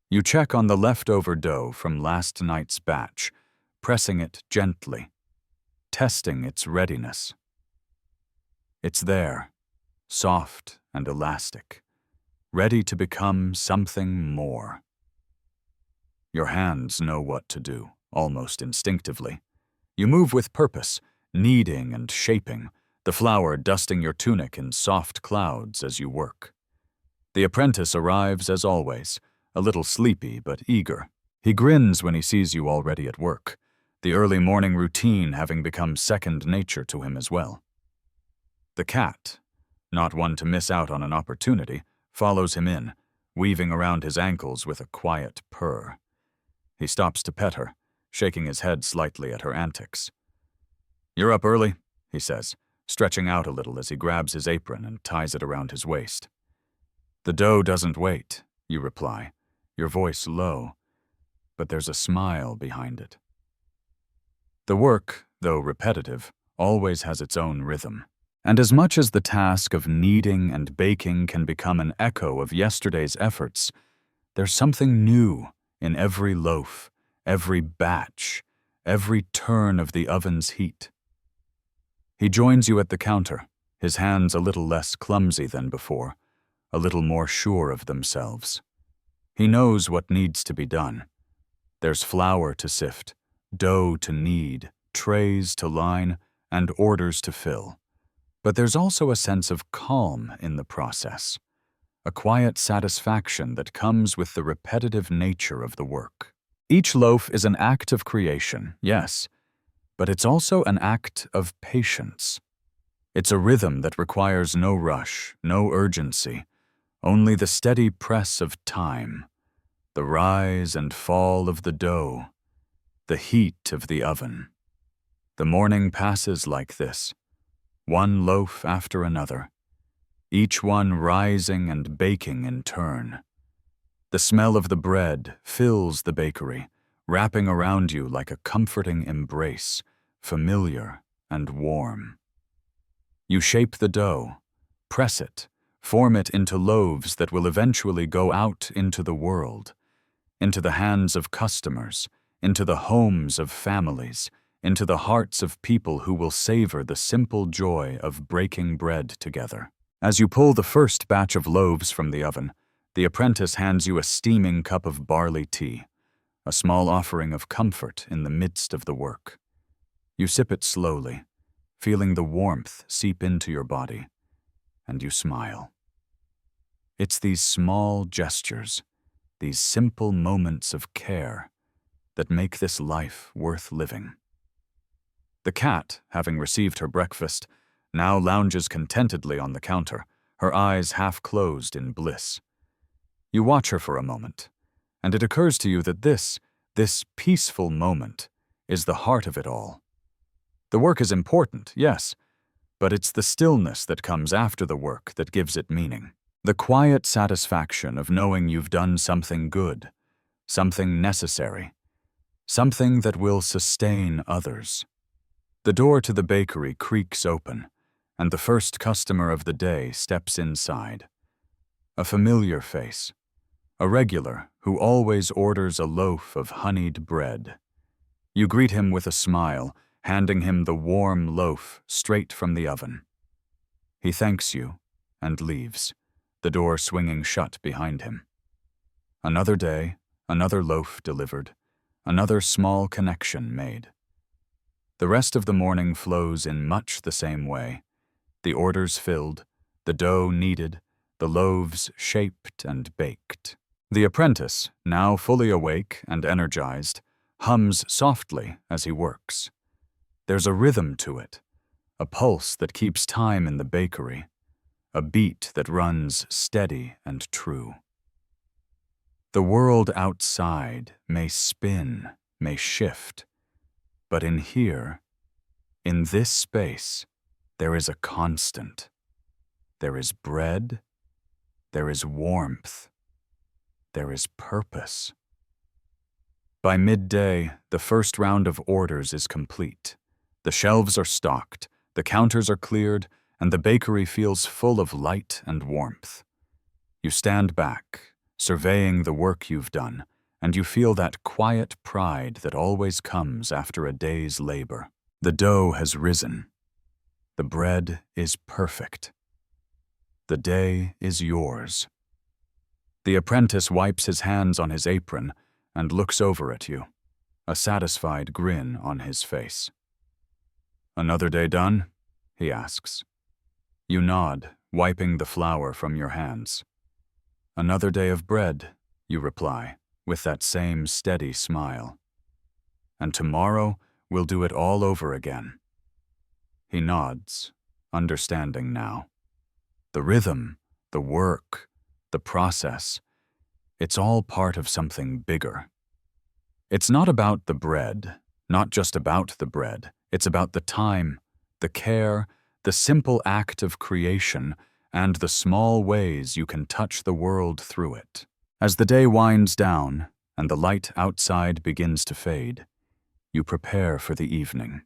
You check on the leftover dough from last night's batch, pressing it gently, testing its readiness. It's there, soft and elastic, ready to become something more. Your hands know what to do, almost instinctively. You move with purpose, kneading and shaping, the flour dusting your tunic in soft clouds as you work. The apprentice arrives as always, a little sleepy but eager. He grins when he sees you already at work, the early morning routine having become second nature to him as well. The cat, not one to miss out on an opportunity, follows him in, weaving around his ankles with a quiet purr. He stops to pet her, shaking his head slightly at her antics. "You're up early," he says, stretching out a little as he grabs his apron and ties it around his waist. "The dough doesn't wait," you reply, your voice low, but there's a smile behind it. The work, though repetitive, always has its own rhythm. And as much as the task of kneading and baking can become an echo of yesterday's efforts, there's something new in every loaf, every batch, every turn of the oven's heat. He joins you at the counter, his hands a little less clumsy than before, a little more sure of themselves. He knows what needs to be done. There's flour to sift, dough to knead, trays to line, and orders to fill. But there's also a sense of calm in the process, a quiet satisfaction that comes with the repetitive nature of the work. Each loaf is an act of creation, yes, but it's also an act of patience. It's a rhythm that requires no rush, no urgency, only the steady press of time, the rise and fall of the dough, the heat of the oven. The morning passes like this, one loaf after another, each one rising and baking in turn. The smell of the bread fills the bakery, wrapping around you like a comforting embrace, familiar and warm. You shape the dough, press it, form it into loaves that will eventually go out into the world, into the hands of customers, into the homes of families, into the hearts of people who will savor the simple joy of breaking bread together. As you pull the first batch of loaves from the oven, the apprentice hands you a steaming cup of barley tea, a small offering of comfort in the midst of the work. You sip it slowly, feeling the warmth seep into your body, and you smile. It's these small gestures, these simple moments of care, that make this life worth living. The cat, having received her breakfast, now lounges contentedly on the counter, her eyes half closed in bliss. You watch her for a moment, and it occurs to you that this peaceful moment is the heart of it all. The work is important, yes, but it's the stillness that comes after the work that gives it meaning. The quiet satisfaction of knowing you've done something good, something necessary, something that will sustain others. The door to the bakery creaks open, and the first customer of the day steps inside. A familiar face, a regular who always orders a loaf of honeyed bread. You greet him with a smile, handing him the warm loaf straight from the oven. He thanks you and leaves, the door swinging shut behind him. Another day, another loaf delivered, another small connection made. The rest of the morning flows in much the same way. The orders filled, the dough kneaded, the loaves shaped and baked. The apprentice, now fully awake and energized, hums softly as he works. There's a rhythm to it, a pulse that keeps time in the bakery, a beat that runs steady and true. The world outside may spin, may shift, but in here, in this space, there is a constant. There is bread, there is warmth, there is purpose. By midday, the first round of orders is complete. The shelves are stocked, the counters are cleared, and the bakery feels full of light and warmth. You stand back, surveying the work you've done, and you feel that quiet pride that always comes after a day's labor. The dough has risen. The bread is perfect. The day is yours. The apprentice wipes his hands on his apron and looks over at you, a satisfied grin on his face. "Another day done?" he asks. You nod, wiping the flour from your hands. "Another day of bread," you reply, with that same steady smile. "And tomorrow we'll do it all over again." He nods, understanding now. The rhythm, the work, the process, it's all part of something bigger. It's not about the bread, not just about the bread. It's about the time, the care, the simple act of creation, and the small ways you can touch the world through it. As the day winds down and the light outside begins to fade, you prepare for the evening.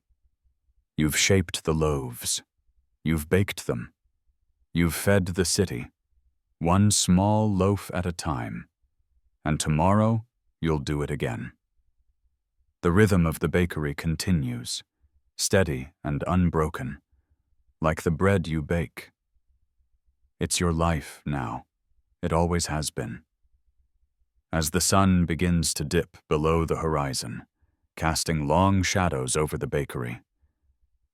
You've shaped the loaves. You've baked them. You've fed the city, one small loaf at a time. And tomorrow, you'll do it again. The rhythm of the bakery continues, steady and unbroken, like the bread you bake. It's your life now. It always has been. As the sun begins to dip below the horizon, casting long shadows over the bakery,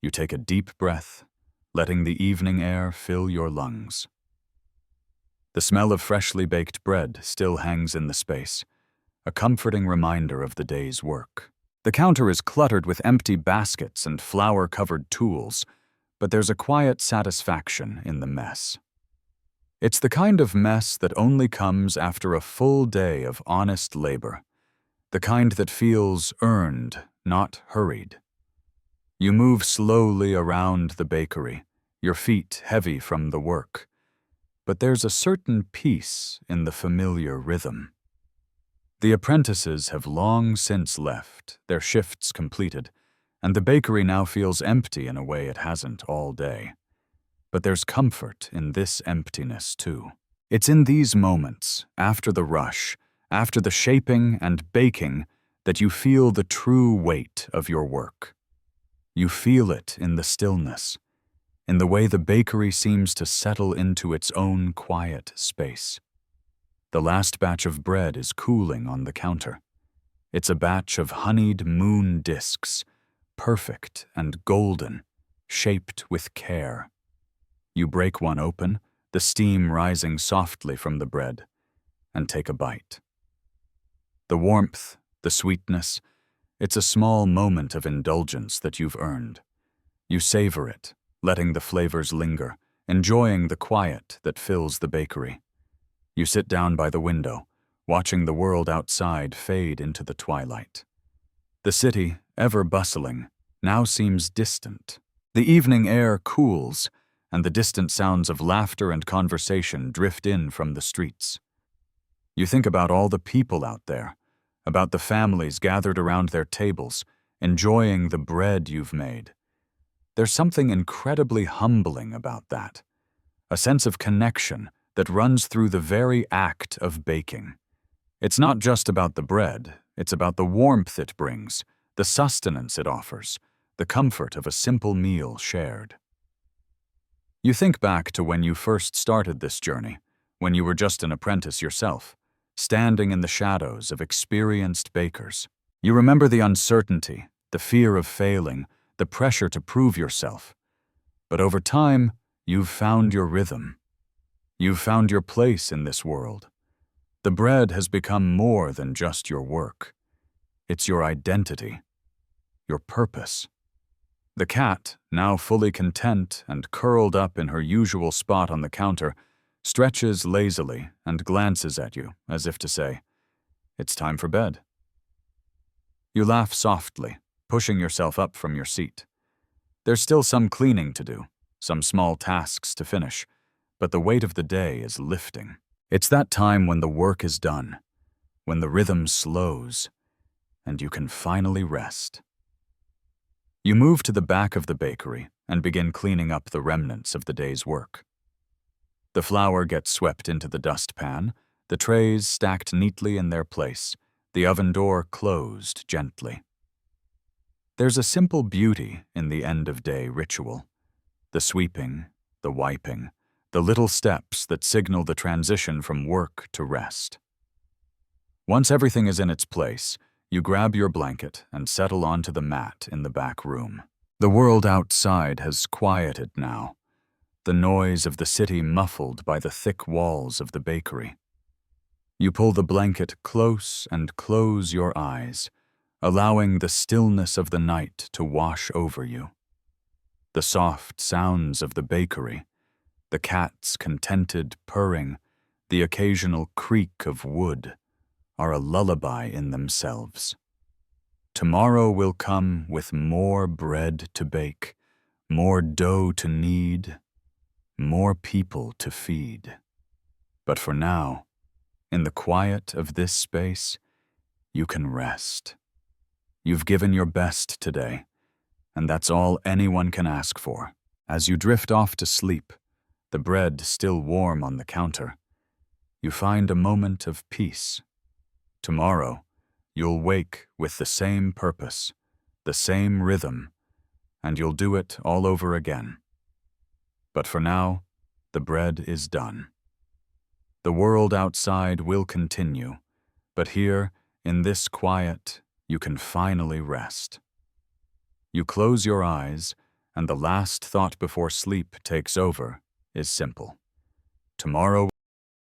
you take a deep breath, letting the evening air fill your lungs. The smell of freshly baked bread still hangs in the space, a comforting reminder of the day's work. The counter is cluttered with empty baskets and flour-covered tools, but there's a quiet satisfaction in the mess. It's the kind of mess that only comes after a full day of honest labor, the kind that feels earned, not hurried. You move slowly around the bakery, your feet heavy from the work, but there's a certain peace in the familiar rhythm. The apprentices have long since left, their shifts completed, and the bakery now feels empty in a way it hasn't all day. But there's comfort in this emptiness, too. It's in these moments, after the rush, after the shaping and baking, that you feel the true weight of your work. You feel it in the stillness, in the way the bakery seems to settle into its own quiet space. The last batch of bread is cooling on the counter. It's a batch of honeyed moon discs, perfect and golden, shaped with care. You break one open, the steam rising softly from the bread, and take a bite. The warmth, the sweetness, it's a small moment of indulgence that you've earned. You savor it, letting the flavors linger, enjoying the quiet that fills the bakery. You sit down by the window, watching the world outside fade into the twilight. The city, ever bustling, now seems distant. The evening air cools, and the distant sounds of laughter and conversation drift in from the streets. You think about all the people out there, about the families gathered around their tables, enjoying the bread you've made. There's something incredibly humbling about that, a sense of connection that runs through the very act of baking. It's not just about the bread, it's about the warmth it brings, the sustenance it offers, the comfort of a simple meal shared. You think back to when you first started this journey, when you were just an apprentice yourself, standing in the shadows of experienced bakers. You remember the uncertainty, the fear of failing, the pressure to prove yourself. But over time, you've found your rhythm. You've found your place in this world. The bread has become more than just your work. It's your identity, your purpose. The cat, now fully content and curled up in her usual spot on the counter, stretches lazily and glances at you as if to say, "It's time for bed." You laugh softly, pushing yourself up from your seat. There's still some cleaning to do, some small tasks to finish, but the weight of the day is lifting. It's that time when the work is done, when the rhythm slows, and you can finally rest. You move to the back of the bakery and begin cleaning up the remnants of the day's work. The flour gets swept into the dustpan, the trays stacked neatly in their place, the oven door closed gently. There's a simple beauty in the end-of-day ritual. The sweeping, the wiping, the little steps that signal the transition from work to rest. Once everything is in its place, you grab your blanket and settle onto the mat in the back room. The world outside has quieted now, the noise of the city muffled by the thick walls of the bakery. You pull the blanket close and close your eyes, allowing the stillness of the night to wash over you. The soft sounds of the bakery, the cat's contented purring, the occasional creak of wood, are a lullaby in themselves. Tomorrow will come with more bread to bake, more dough to knead, more people to feed. But for now, in the quiet of this space, you can rest. You've given your best today, and that's all anyone can ask for. As you drift off to sleep, the bread still warm on the counter, you find a moment of peace. Tomorrow, you'll wake with the same purpose, the same rhythm, and you'll do it all over again. But for now, the bread is done. The world outside will continue, but here, in this quiet, you can finally rest. You close your eyes, and the last thought before sleep takes over is simple. Tomorrow